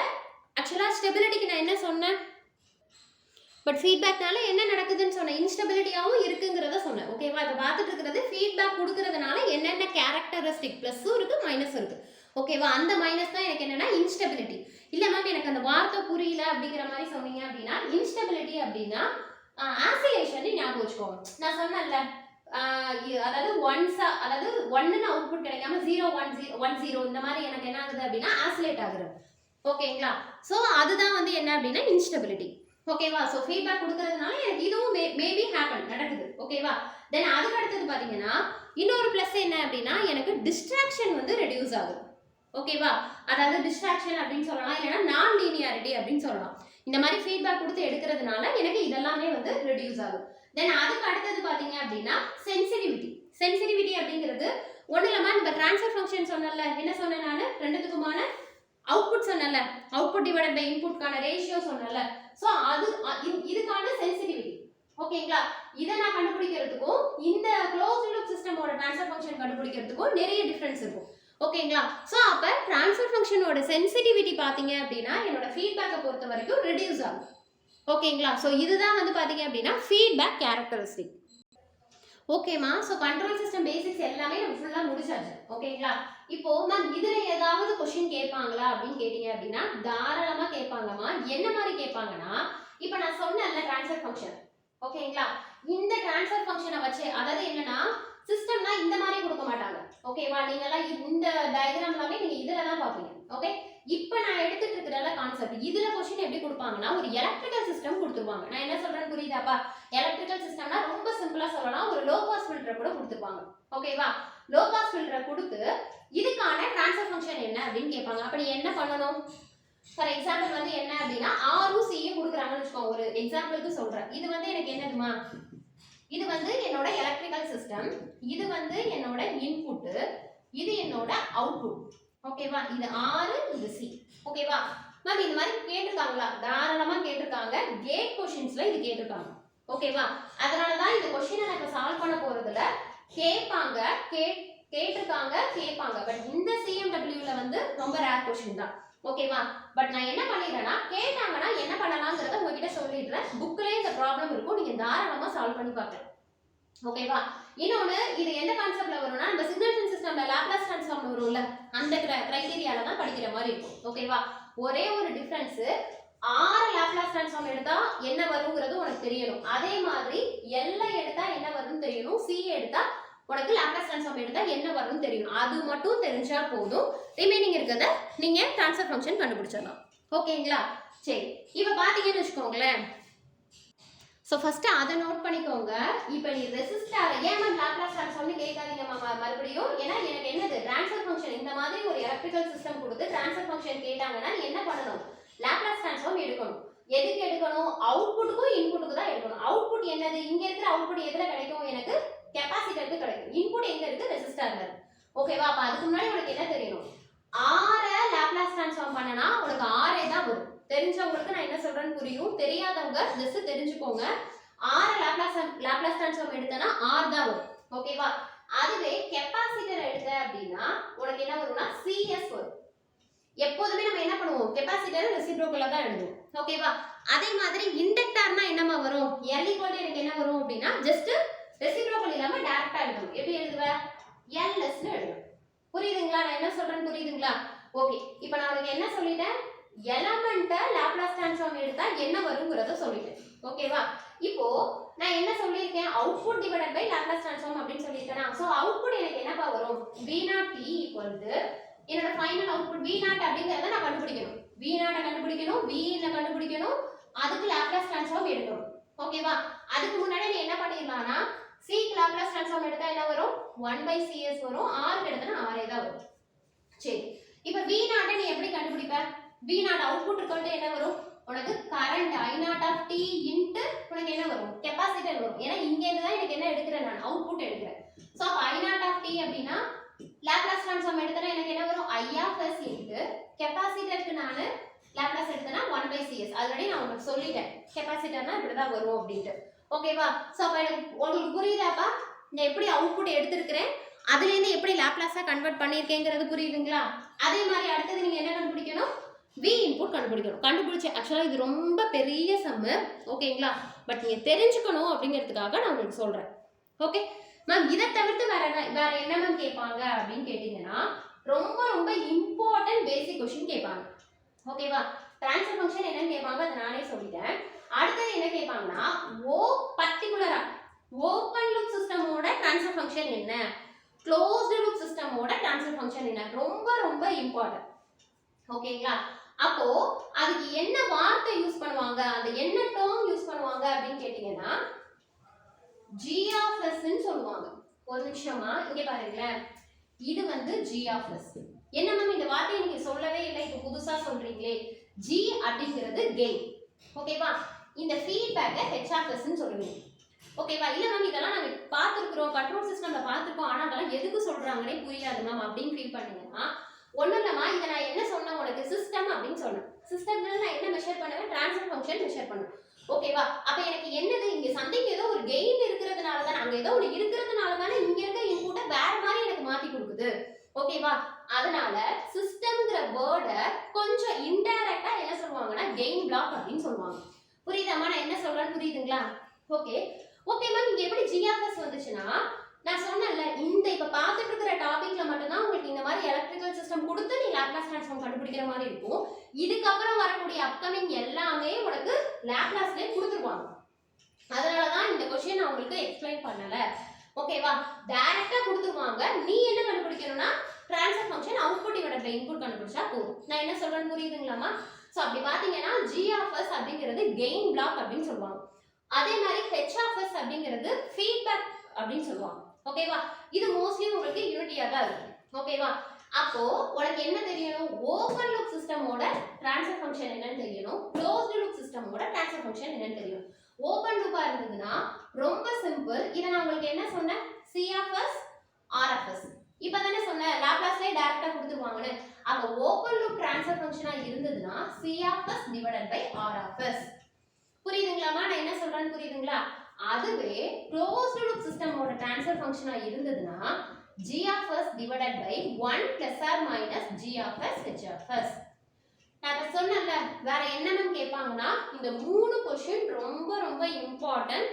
ஆக்சுவலா ஸ்டெபிலிட்டிக்கு நான் என்ன சொன்னேன், பட் ஃபீட்பேக்னால என்ன நடக்குதுன்னு சொன்னேன், இன்ஸ்டெபிலிட்டியாகவும் இருக்குங்கிறத சொன்னேன். ஓகேவா? இப்போ பார்த்துட்டு இருக்கிறது ஃபீட்பேக் கொடுக்கறதுனால என்னென்ன கேரக்டரிஸ்டிக் ப்ளஸ்ஸும் இருக்கு மைனஸ் இருக்கு. ஓகேவா? அந்த மைனஸ் தான் எனக்கு என்னன்னா இன்ஸ்டெபிலிட்டி. இல்லை மேம் எனக்கு அந்த வார்த்தை புரியல அப்படிங்கிற மாதிரி சொன்னீங்க அப்படின்னா, இன்ஸ்டெபிலிட்டி அப்படின்னா ஆசிலேஷன் ஞாபகம் வச்சுக்கோங்க. நான் சொன்னேன்ல, அதாவது ஒன்ஸா, அதாவது ஒன்னுன்னு அவுட்புட் கிடைக்காம 0 1 0 1 0 இந்த மாதிரி எனக்கு என்ன ஆகுது அப்படின்னா ஆசிலேட் ஆகுது. ஓகேங்களா? ஸோ அதுதான் வந்து என்ன அப்படின்னா இன்ஸ்டெபிலிட்டி. ஓகேவா? ஸோ ஃபீட்பேக் கொடுக்கறதுனால எனக்கு இதுவும் மேபி ஹேப்பன் நடக்குது. ஓகேவா? தென் அதுக்கு அடுத்தது பார்த்தீங்கன்னா இன்னொரு ப்ளஸ் என்ன அப்படின்னா எனக்கு டிஸ்ட்ராக்ஷன் வந்து ரெடியூஸ் ஆகுது. ஓகேவா? அதாவது டிஸ்ட்ராக்ஷன் அப்படின்னு சொல்லலாம், இல்லைன்னா நான் லீனியாரிட்டி அப்படின்னு சொல்லலாம். இந்த மாதிரி ஃபீட்பேக் கொடுத்து எடுக்கிறதுனால எனக்கு இதெல்லாமே வந்து ரெடியூஸ் ஆகும். தென் அதுக்கு அடுத்தது பார்த்தீங்க அப்படின்னா சென்சிட்டிவிட்டி. சென்சிட்டிவிட்டி அப்படிங்கிறது ஒன்றும் இல்லாமல் இந்த ட்ரான்ஸ்ஃபர் ஃபங்க்ஷன் சொன்னல, என்ன சொன்னேன் நான், ரெண்டுத்துக்குமான அவுட்புட் சொன்னல, அவுட்புட் டிவைடட் பை இன்புட்கான ரேஷியோ சொன்னல. ஸோ அது இதுக்கான சென்சிட்டிவிட்டி. ஓகேங்களா? இதை நான் கண்டுபிடிக்கிறதுக்கும் இந்த க்ளோஸ்ட் லூப் சிஸ்டமோட ட்ரான்ஸ்ஃபர் ஃபங்க்ஷன் கண்டுபிடிக்கிறதுக்கும் நிறைய டிஃபரன்ஸ் இருக்கும். ஓகேங்களா? ஸோ அப்போ ட்ரான்ஸ்ஃபர் ஃபங்க்ஷனோட சென்சிட்டிவிட்டி பார்த்தீங்க அப்படின்னா என்னோட ஃபீட்பேக்கை பொறுத்த வரைக்கும் ரெடியூஸ் ஆகும். ஓகேங்களா? ஸோ இதுதான் வந்து பார்த்தீங்க அப்படின்னா ஃபீட்பேக் கேரக்டரிஸ்டிக். ஓகேமா? ஸோ கண்ட்ரோல் சிஸ்டம் பேசிக்ஸ் எல்லாமே நம்ம ஃபுல்லாக முடிச்சாச்சு. ஓகேங்களா? இப்போ மேம் இதில் ஏதாவது கொஸ்டின் கேட்பாங்களா அப்படின்னு கேட்டீங்க அப்படின்னா தாராளமாக கேட்பாங்கம்மா. என்ன மாதிரி கேட்பாங்கன்னா, இப்போ நான் சொன்னேன்ல ட்ரான்ஸ்ஃபர் ஃபங்க்ஷன். ஓகேங்களா? இந்த ட்ரான்ஸ்ஃபர் ஃபங்க்ஷனை வச்சு, அதாவது என்னன்னா சிஸ்டம்னா இந்த மாதிரி கொடுக்க மாட்டாங்க. ஓகேவா? நீங்கெல்லாம் இந்த டயக்ராம் எல்லாமே நீங்க இதில் தான் பார்ப்பீங்க. ஓகே, இப்போ நான் எடுத்துட்டு இருக்கிற கான்செப்ட் இதில் கொஸ்டின் எப்படி கொடுப்பாங்கன்னா ஒரு எலக்ட்ரிக்கல் சிஸ்டம் கொடுத்துருவாங்க. நான் என்ன சொல்றேன்னு புரியுதாப்பா? எலக்ட்ரிக்கல் சிஸ்டம்னா ரொம்ப சிம்பிளா சொல்லலாம், ஒரு லோ பாஸ் ஃபில்டர் கூட கொடுத்துருப்பாங்க. ஓகேவா? லோ பாஸ் ஃபில்டரை கொடுத்து இதுக்கான ட்ரான்ஸ்ஃபர் ஃபங்க்ஷன் என்ன அப்படின்னு கேட்பாங்க. அப்ப நீ என்ன பண்ணணும்? ஃபார் எக்ஸாம்பிள் வந்து என்ன அப்படின்னா ஆரும் சியும் கொடுக்குறாங்கன்னு வச்சுக்கோங்க. ஒரு எக்ஸாம்பிளுக்கு சொல்றேன். இது வந்து எனக்கு என்னதுமா, இது வந்து என்னோட எலக்ட்ரிக்கல் சிஸ்டம், இது வந்து என்னோட இன்புட், இது என்னோட அவுட்புட். ஓகேவா? இது ஆர், இது சி. ஓகேவா மேம்? இந்த மாதிரி கேட்டிருக்காங்களா? தாராளமா கேட்டிருக்காங்க. கேட் கொஸ்டின்ஸ்ல இது கேட்டிருக்காங்க. ஓகேவா? அதனால தான் இந்த கொஸ்டினை நான் இப்போ சால்வ் பண்ண போறதுல கேட்பாங்க, கேட்டிருக்காங்க, கேட்பாங்க. பட் இந்த சிஎம்டபிள்யூல வந்து ரொம்ப ரேர் கொஸ்டின் தான். ஓகேவா? பட் நான் என்ன பண்ணிடுறேன்னா கேட்டாங்கன்னா என்ன பண்ணலாம்ங்கறத உங்ககிட்ட சொல்லிடுறேன். புக்லயே இந்த ப்ராப்ளம் இருக்கும், நீங்க தாராளமா சால்வ் பண்ணி பார்க்கலாம். ஓகேவா? இன்னொன்னு, இது எந்த கான்செப்ட்ல வரும்னா நம்ம சிக்னல் சிஸ்டம்ல லாப்லாஸ் ட்ரான்ஸ்ஃபார்ம் வரும்ல, அந்த கிரைட்டீரியால தான் படிக்கிற மாதிரி இருக்கும். ஓகேவா? ஒரே ஒரு டிஃபரன்ஸ், ஆறு லாப்லாஸ் ட்ரான்ஸ்ஃபார்ம் எடுத்தா என்ன வரும்ங்கிறது உனக்கு தெரியணும். அதே மாதிரி எல்லை எடுத்தா என்ன வரும்னு தெரியணும், சி எடுத்தா உனக்கு லாப்லாஸ் ட்ரான்ஸ்ஃபார்ம் எடுத்தா என்ன வரும்னு தெரியணும். அது மட்டும் தெரிஞ்சா போதும், ரிமைனிங் இருக்கிறத நீங்க ட்ரான்ஸ்ஃபர் ஃபங்க்ஷன் கண்டுபிடிச்சிடலாம். ஓகேங்களா? சரி, இப்போ பாத்தீங்கன்னு வச்சுக்கோங்களேன். ஸோ ஃபர்ஸ்ட் அதை நோட் பண்ணிக்கோங்க. இப்போ நீ ரெசிஸ்டார் ஏன் மேம் லாப்லாஸ் ட்ரான்ஸ்ஃபார்ம்னு கேட்காதீங்க மறுபடியும். ஏன்னா எனக்கு என்னது ட்ரான்ஸ்ஃபர் ஃபங்க்ஷன் இந்த மாதிரி ஒரு எலக்ட்ரிக்கல் சிஸ்டம் கொடுத்து ட்ரான்ஸ்ஃபர் ஃபங்க்ஷன் கேட்டாங்கன்னா நீ என்ன பண்ணணும், லாப்லாஸ் ட்ரான்ஸ்ஃபார்ம் எடுக்கணும். எதுக்கு எடுக்கணும்? அவுட்புட்டுக்கும் இன்புட்டுக்கு தான் எடுக்கணும். அவுட்புட் என்னது, இங்க இருக்கிற அவுட்புட் எதுல கிடைக்கும், எனக்கு கெப்பாசிட்டருக்கு கிடைக்கும். இன்புட் எங்க இருக்கு, ரெசிஸ்டர்ல. ஓகேவா? அப்ப அதுக்கு முன்னாடி உனக்கு என்ன தெரியணும், ஆர லாப்லாஸ் ட்ரான்ஸ்ஃபார்ம் பண்ணனா உனக்கு ஆரே தான் வரும். தெரிஞ்சவங்களுக்கு நான் என்ன சொல்றேன்னு புரியும், தெரியாதவங்க ஜஸ்ட் தெரிஞ்சுக்கோங்க. ஆர் லாப்லாஸ் ட்ரான்ஸ்ஃபார்ம் எடுத்தனா ஆர் தான் வரும். ஓகேவா? அதுவே கெப்பாசிட்டர் எடுத்த அப்படின்னா உனக்கு என்ன வரும்னா சிஎஸ் வரும். எப்போதுமே நம்ம என்ன பண்ணுவோம், கெப்பாசிட்டர் ரெசிப்ரோக்கலா தான் எழுதுவோம். ஓகேவா? அதே மாதிரி இண்டக்டர்னா என்னமா வரும், L = எனக்கு என்ன வரும் அப்படின்னா ஜஸ்ட் ரெசிப்ரோக்கல் இல்லாம டைரக்டா எழுதணும். எப்படி எழுதுவ, LS னு எழுதணும். புரியுதுங்களா? நான் என்ன சொல்றேன்னு புரியுதுங்களா? ஓகே, இப்போ நான் உங்களுக்கு என்ன சொல்லிட்டேன், எலமெண்ட்ட லாப்லாஸ் ட்ரான்ஸ்ஃபார்ம் எடுத்தா என்ன வரும்ங்கறத சொல்லிட்டேன். ஓகேவா? இப்போ நான் என்ன சொல்லிருக்கேன், output divided by Laplace transform அப்படினு சொல்லிருக்கேனா. சோ அவுட்புட் எனக்கு என்னப்பா வரும், V0t என்னோட ஃபைனல் அவுட்புட் V0 அப்படிங்கறத நான் கண்டுபிடிக்கணும். V0 கண்டுபிடிக்கணும், V ன கண்டுபிடிக்கணும், அதுக்கு லாப்லாஸ் ட்ரான்ஸ்ஃபார்ம் எடுக்கணும். ஓகேவா? அதுக்கு முன்னாடி நீ என்ன பண்ணிரலாம்னா C க்கு லாப்லாஸ் ட்ரான்ஸ்ஃபார்ம் எடுத்தா என்ன வரும், 1/CS வரும். R க்கு எடுத்தா R தான் வரும். சரி, இப்போ V0 நீ எப்படி கண்டுபிடிப்ப, V0 அவுட்புட் ஈக்குவல் டு என்ன வரும், உனக்கு current I not of t into உனக்கு என்ன வரும் கெப்பாசிட்டர் வரும். ஏன்னா இங்க இருந்து தான் எனக்கு என்ன எடுக்கிறேன் நான் அவுட்புட் எடுக்கிறேன். ஸோ அப்போ I நாட் ஆஃப் டி அப்படின்னா லாப்லாஸ் ட்ரான்ஸ்ஃபார்ம் எடுத்தனா எனக்கு என்ன வரும் I ஆஃப் எஸ் இன்ட்டு கெப்பாசிட்டருக்கு நான் லாப்லாஸ் எடுத்தனா 1/cs. ஆல்ரெடி நான் உங்களுக்கு சொல்லிட்டேன் கெப்பாசிட்டர்னா இப்படி தான் வரும் அப்படின்ட்டு. ஓகேவா? ஸோ அப்போ எனக்கு உங்களுக்கு புரியுதாப்பா நான் எப்படி அவுட்புட் எடுத்திருக்கிறேன் அதுலேருந்து எப்படி லாப்லாஸாக கன்வெர்ட் பண்ணியிருக்கேங்கிறது புரியுதுங்களா? அதே மாதிரி அடுத்தது நீங்கள் என்ன கண்டுபிடிக்கணும் V இன்புட் கண்டுபிடிக்கணும். கண்டுபிடிச்சி ஆக்சுவலாக இது ரொம்ப பெரிய சம்மு ஓகேங்களா, பட் நீங்கள் தெரிஞ்சுக்கணும் அப்படிங்கிறதுக்காக நான் உங்களுக்கு சொல்கிறேன். ஓகே மேம், இதை தவிர்த்து வேற என்ன மேம் கேட்பாங்க அப்படின்னு கேட்டிங்கன்னா ரொம்ப ரொம்ப இம்பார்ட்டன்ட் பேசிக் கொஸ்டின் கேட்பாங்க. ஓகேவா? ட்ரான்ஸ்ஃபர் ஃபங்க்ஷன் என்னன்னு கேட்பாங்க, அதை நானே சொல்லிட்டேன். அடுத்தது என்ன கேட்பாங்கன்னா பர்டிகுலரா ஓப்பன் லூப் சிஸ்டமோட ட்ரான்ஸ்ஃபர் ஃபங்க்ஷன் என்ன, க்ளோஸ்டு லூப் சிஸ்டமோட ட்ரான்ஸ்ஃபர் ஃபங்க்ஷன் என்ன, ரொம்ப ரொம்ப இம்பார்ட்டன்ட். ஓகேங்களா? அப்போ அதுக்கு என்ன வார்த்தை யூஸ் பண்ணுவாங்க, அந்த என்ன டேர்ம் யூஸ் பண்ணுவாங்க அப்படின்னு கேட்டீங்கன்னா g of s ன்னு சொல்லுவாங்க. ஒரு நிமிஷமா இங்க பாருங்களேன், இது வந்து g of s. என்ன மேம் இந்த வார்த்தையை நீங்க சொல்லவே இல்லை, இப்போ புதுசா சொல்றீங்களே. g அப்படிங்கிறது கெயின். ஓகேவா? இந்த ஃபீட்பேக்கை h of s ன்னு சொல்லுவீங்க. ஓகேவா? இல்ல மேம் இதெல்லாம் நாங்க பார்த்துருக்கிறோம், கண்ட்ரோல் சிஸ்டம்ல பார்த்துருக்கோம், ஆனா அதெல்லாம் எதுக்கு சொல்றாங்கன்னே புரியாது மேம் அப்படின்னு ஃபீல் பண்ணீங்கன்னா ஒன்றும் இல்லைம்மா, இதை நான் என்ன சொன்னேன் உனக்கு சிஸ்டம் அப்படின்னு சொன்னேன். சிஸ்டம்ல நான் என்ன மெஷர் பண்ணுவேன், ட்ரான்ஸ்ஃபர் ஃபங்க்ஷன் மெஷர் பண்ணுவேன். ஓகேவா? அப்போ எனக்கு என்னது இங்கே சம்திங் ஏதோ ஒரு கெயின் இருக்கிறதுனால தான், அங்கே ஏதோ ஒரு இருக்கிறதுனால தானே இங்கே இருக்க இன்புட்டை வேற மாதிரி எனக்கு மாற்றி கொடுக்குது. ஓகேவா? அதனால சிஸ்டம்ங்கிற வேர்டை கொஞ்சம் இன்டைரக்டா என்ன சொல்லுவாங்கன்னா கெயின் பிளாக் அப்படின்னு சொல்லுவாங்க. புரியுதாம்மா நான் என்ன சொல்றேன்னு புரியுதுங்களா? ஓகே ஓகே மேம், இங்கே எப்படி ஜிஆர்எஸ் வந்துச்சுன்னா நான் சொன்னேன்ல, இந்த இப்ப பார்த்துட்டு இருக்கிற டாபிக்ல மட்டும்தான் உங்களுக்கு இந்த மாதிரி எலக்ட்ரிக்கல் சிஸ்டம் கொடுத்து நீ லாப்லாஸ் ட்ரான்ஸ்ஃபார்ம் கண்டுபிடிக்கிற மாதிரி இருக்கும். இதுக்கப்புறம் வரக்கூடிய அப்கமிங் எல்லாமே உனக்கு லாப்லாஸ்லயே கொடுத்துருவாங்க. அதனாலதான் இந்த கொஸ்டின் நான் உங்களுக்கு எக்ஸ்பிளைன் பண்ணல. ஓகேவா? டைரக்டா கொடுத்துருவாங்க. நீ என்ன கண்டுபிடிக்கணும்னா transfer function output divided by input கண்டுபிடிச்சா போதும். நான் என்ன சொல்றேன்னு புரியுதுங்களாமா? சோ அப்படி பாத்தீங்கன்னா g of s அப்படிங்கிறது கெயின் பிளாக் அப்படின்னு சொல்லுவாங்க. அதே மாதிரி h of s அப்படிங்கிறது ஃபீட்பேக் அப்படின்னு சொல்லுவாங்க. ஓகேவா? இது மோஸ்ட்லி உங்களுக்கு யூனிட்டியா தான் இருக்கு. ஓகேவா? அப்போ உனக்கு என்ன தெரியணும், ஓபன் லூப் சிஸ்டமோட ட்ரான்ஸ்ஃபர் ஃபங்க்ஷன் என்னன்னு தெரியணும், க்ளோஸ்டு லூப் சிஸ்டமோட ட்ரான்ஸ்ஃபர் ஃபங்க்ஷன் என்னன்னு தெரியணும். ஓபன் லூப்பா இருந்ததுன்னா ரொம்ப சிம்பிள். இத நான் உங்களுக்கு என்ன சொன்னேன், c of s r of s. இப்போ தானே சொன்னேன் லாப்லாஸ்லயே டைரக்டா கொடுத்துருவாங்கன்னு. அப்ப ஓபன் லூப் ட்ரான்ஸ்ஃபர் ஃபங்க்ஷனா இருந்ததுன்னா c of s divided by r of s. புரியுதுங்களாமா நான் என்ன சொல்றேன்னு புரியுதுங்களா? அதுவே க்ளோஸ்டு லூப் சிஸ்டமோட ட்ரான்ஸ்ஃபர் ஃபங்க்ஷனா இருந்ததுன்னா g of s divided by 1 plus or minus g of s h of s. நான் சொன்னேன்ல வேற என்னன்னு கேட்பாங்கன்னா இந்த மூணு क्वेश्चन ரொம்ப ரொம்ப இம்பார்ட்டன்ட்.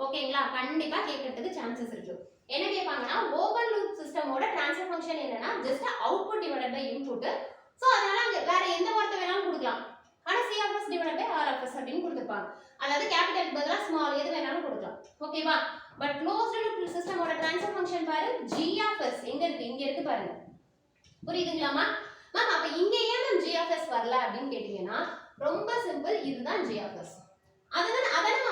ஓகேங்களா? கண்டிப்பா கேட்கிறதுக்கு சான்சஸ் இருக்கு. என்ன கேட்பாங்கன்னா ஓபன் லூப் சிஸ்டமோட ட்ரான்ஸ்ஃபர் ஃபங்க்ஷன் என்னன்னா just output divided by input. So அதனால அங்க வேற எந்த வார்த்தை வேணாலும் கொடுக்கலாம். ஆனா c of s divided by r of s அப்படினு கொடுத்திருப்பாங்க. அதாவது கேபிட்டல் பதிலா ஸ்மால் எது வேணாலும் கொடுக்கலாம். ஓகேவா? பட் க்ளோஸ்டு லூப் சிஸ்டமோட ட்ரான்ஸ்ஃபர் ஃபங்க்ஷன் பாரு g of s எங்க இருக்கு பாருங்க. புரியுதுங்களாமா? மேம் அப்ப இங்க ஏன் மேம் g of s வரல அப்படினு கேட்டிங்கனா ரொம்ப சிம்பிள், இதுதான் g of s. அதனால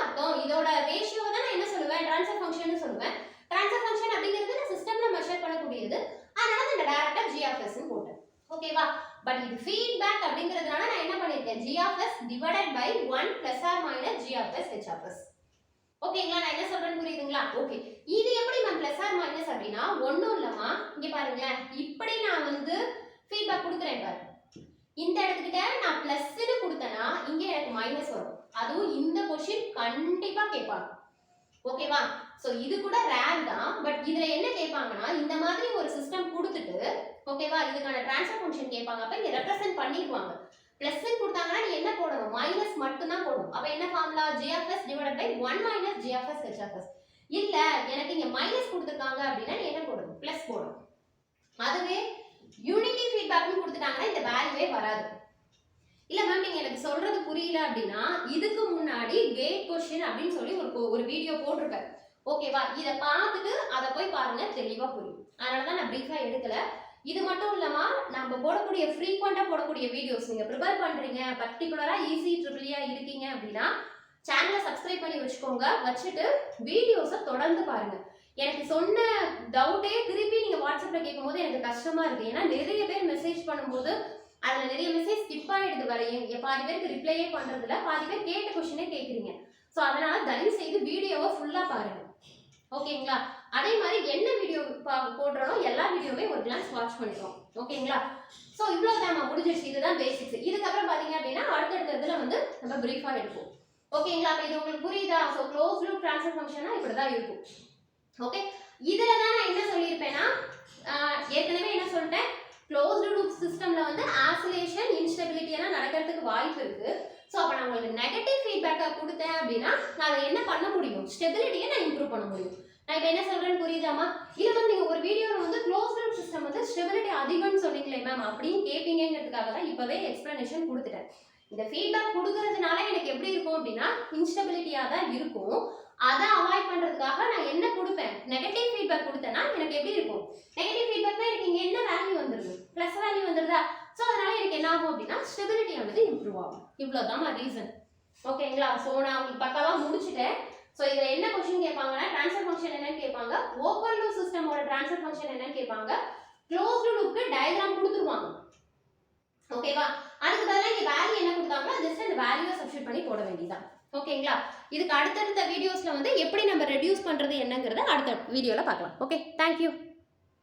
அர்த்தம் இதோட ரேஷியோ தான் நான் என்ன சொல்லுவேன், ட்ரான்ஸ்ஃபர் ஃபங்க்ஷன் சொல்லுவேன். ட்ரான்ஸ்ஃபர் ஃபங்க்ஷன் அப்படிங்கிறது நான் சிஸ்டம்ல மெஷர் பண்ணக்கூடியது. அதனால நான் டைரக்டா g of s ன்னு போட்டேன். ஓகேவா? பட் இது ஃபீட்பேக் அப்படிங்கிறதுனால நான் என்ன பண்ணிருக்கேன், g of s divided by 1 plus or minus g of s h of s. ஓகேங்களா? நான் என்ன சொல்றேன்னு புரியுதுங்களா? ஓகே, இது எப்படி மேம் பிளஸ் ஆர் மைனஸ் அப்படினா ஒண்ணும் இல்லமா, இங்க பாருங்க இப்படி நான் வந்து ஃபீட்பேக் கொடுக்கிறேன் பாரு. இந்த இடத்துக்கிட்ட நான் பிளஸ் ன்னு கொடுத்தனா இங்க எனக்கு மைனஸ் வரும். அதுவும் இந்த क्वेश्चन கண்டிப்பா கேட்பாங்க. ஓகேவா? சோ இது கூட ரேர் தான். பட் இதுல என்ன கேட்பாங்கன்னா இந்த மாதிரி ஒரு சிஸ்டம் கொடுத்துட்டு ஓகேவா இதுக்கான ட்ரான்ஸ்ஃபர் ஃபங்க்ஷன் கேட்பாங்க. அப்ப இங்க ரெப்ரசன்ட் பண்ணிடுவாங்க. பிளஸ் ன்னு கொடுத்தாங்கன்னா நீ என்ன போடணும், மைனஸ் மட்டும் தான் போடணும். அப்ப என்ன formula, g of s divided by 1 minus g of s h of s. இல்ல எனக்கு இங்க மைனஸ் கொடுத்திருக்காங்க அப்படினா நீ என்ன போடணும், பிளஸ் போடணும். அதுவே யூனிட்டி ஃபீட்பேக்னு கொடுத்துட்டாங்கன்னா இந்த வேல்யூவே வராது. இல்ல மேம் நீங்க எனக்கு சொல்றது புரியல அப்படினா இதுக்கு முன்னாடி கேட் क्वेश्चन அப்படினு சொல்லி ஒரு வீடியோ போட்டுருக்கேன். ஓகேவா? இத பார்த்துட்டு அத போய் பாருங்க, தெளிவா புரியும். அதனால தான் நான் பிரீஃபா எடுக்கல. இது மட்டும் இல்லாம நம்ம போடக்கூடிய ஃப்ரீக்வெண்டா போடக்கூடிய வீடியோஸ் நீங்க ப்ரிப்பேர் பண்றீங்க, பர்టిక్యులரா ஈஸி ட்ரிபிள்யா இருக்கீங்க அப்படினா சேனலை சப்ஸ்கிரைப் பண்ணி வச்சுக்கோங்க. வச்சிட்டு வீடியோஸை தொடர்ந்து பாருங்க. எனக்கு சொன்ன டவுட்டே திருப்பி நீங்க வாட்ஸ்அப்ல கேட்கும்போது எனக்கு கஷ்டமா இருக்கு. ஏன்னா நிறைய பேர் மெசேஜ் பண்ணும்போது அதில் நிறைய மெசேஜ் ஸ்கிப் ஆகிடுது வரையும், பாதி பேருக்கு ரிப்ளையே பண்ணுறதில்ல, பாதி பேர் கேட்ட கொஷினே கேட்குறீங்க. ஸோ அதனால தயவு செய்து வீடியோவை ஃபுல்லாக பாருங்க, ஓகேங்களா? அதே மாதிரி என்ன வீடியோ போடுறோம் எல்லா வீடியோவே ஒரு கிளாஸ் வாட்ச் பண்ணிக்கிறோம், ஓகேங்களா? ஸோ இவ்வளோ தான் முடிஞ்சிருச்சு. இதுதான் பேசிக்ஸ். இதுக்கப்புறம் பார்த்தீங்க அப்படின்னா அடுத்தடுத்த இதில் வந்து நம்ம பிரீஃபாக எடுப்போம், ஓகேங்களா? அப்போ இது உங்களுக்கு புரியுதா? ஸோ க்ளோஸ் லூப் ட்ரான்ஸ்ஃபர் ஃபங்க்ஷனா இப்படி தான் இருக்கும், ஓகே? இதில் தான் நான் என்ன சொல்லியிருப்பேன்னா, ஏற்கனவே என்ன சொல்லிட்டேன், க்ளோஸ்டு லூப் சிஸ்டமில் வந்து ஆசிலேஷன் இன்ஸ்டெபிலிட்டி எல்லாம் நடக்கிறதுக்கு வாய்ப்பு இருக்குது. ஸோ அப்போ நான் உங்களுக்கு நெகட்டிவ் ஃபீட்பேக்காக கொடுத்தேன் அப்படின்னா நான் அதை என்ன பண்ண முடியும், ஸ்டெபிலிட்டியை நான் இம்ப்ரூவ் பண்ண முடியும். நான் இப்போ என்ன சொல்கிறேன்னு புரியுதாமா? இல்லை மேம் நீங்கள் ஒரு வீடியோவில் வந்து க்ளோஸ் லூப் சிஸ்டம் வந்து ஸ்டெபிலிட்டி அதிகம்னு சொன்னீங்களே மேம் அப்படின்னு கேட்பீங்கிறதுக்காக தான் இப்போவே எக்ஸ்ப்ளனேஷன் கொடுத்துட்டேன். இந்த ஃபீட்பேக் கொடுக்கறதுனால எனக்கு எப்படி இருக்கும் அப்படின்னா இன்ஸ்டெபிலிட்டியாக தான் இருக்கும். அதை அவாய்ட் பண்ணுறதுக்காக நான் என்ன கொடுப்பேன், நெகட்டிவ் ஃபீட்பேக் கொடுத்தேன்னா எனக்கு எப்படி இருக்கும், நெகட்டிவ் ஃபீட்பேக்னா எனக்கு இங்கே என்ன வேல்யூ வந்துடுது, ப்ளஸ் வேல்யூ வந்துடுதா? ஸோ அதனால எனக்கு என்ன ஆகும் அப்படின்னா ஸ்டெபிலிட்டியானது இம்ப்ரூவ் ஆகும். இவ்வளோதான் ரீசன், ஓகேங்களா? ஸோ நான் உங்களுக்கு பக்காவாக முடிச்சுட்டேன். ஸோ இதில் என்ன கொஸ்டின் கேட்பாங்கன்னா ட்ரான்ஸ்ஃபர் ஃபங்க்ஷன் என்னன்னு கேட்பாங்க, ஓப்பன் லூப் சிஸ்டமோட ட்ரான்ஸ்ஃபர் ஃபங்க்ஷன் என்னன்னு கேட்பாங்க, க்ளோஸ்டு லூப்க்கு டயக்ராம் கொடுத்துருவாங்க, ஓகேவா? அதுக்கு பதிலாக இங்கே வேல்யூ என்ன கொடுத்தாங்களோ ஜஸ்ட் அந்த வேல்யூவை சப்ஸ்டிட்யூட் பண்ணி போட வேண்டியதான், ஓகேங்களா? இதுக்கு அடுத்தடுத்த வீடியோஸில் வந்து எப்படி நம்ம ரெடியூஸ் பண்ணுறது என்னங்கிறத அடுத்த வீடியோவில் பார்க்கலாம். Okay, thank you.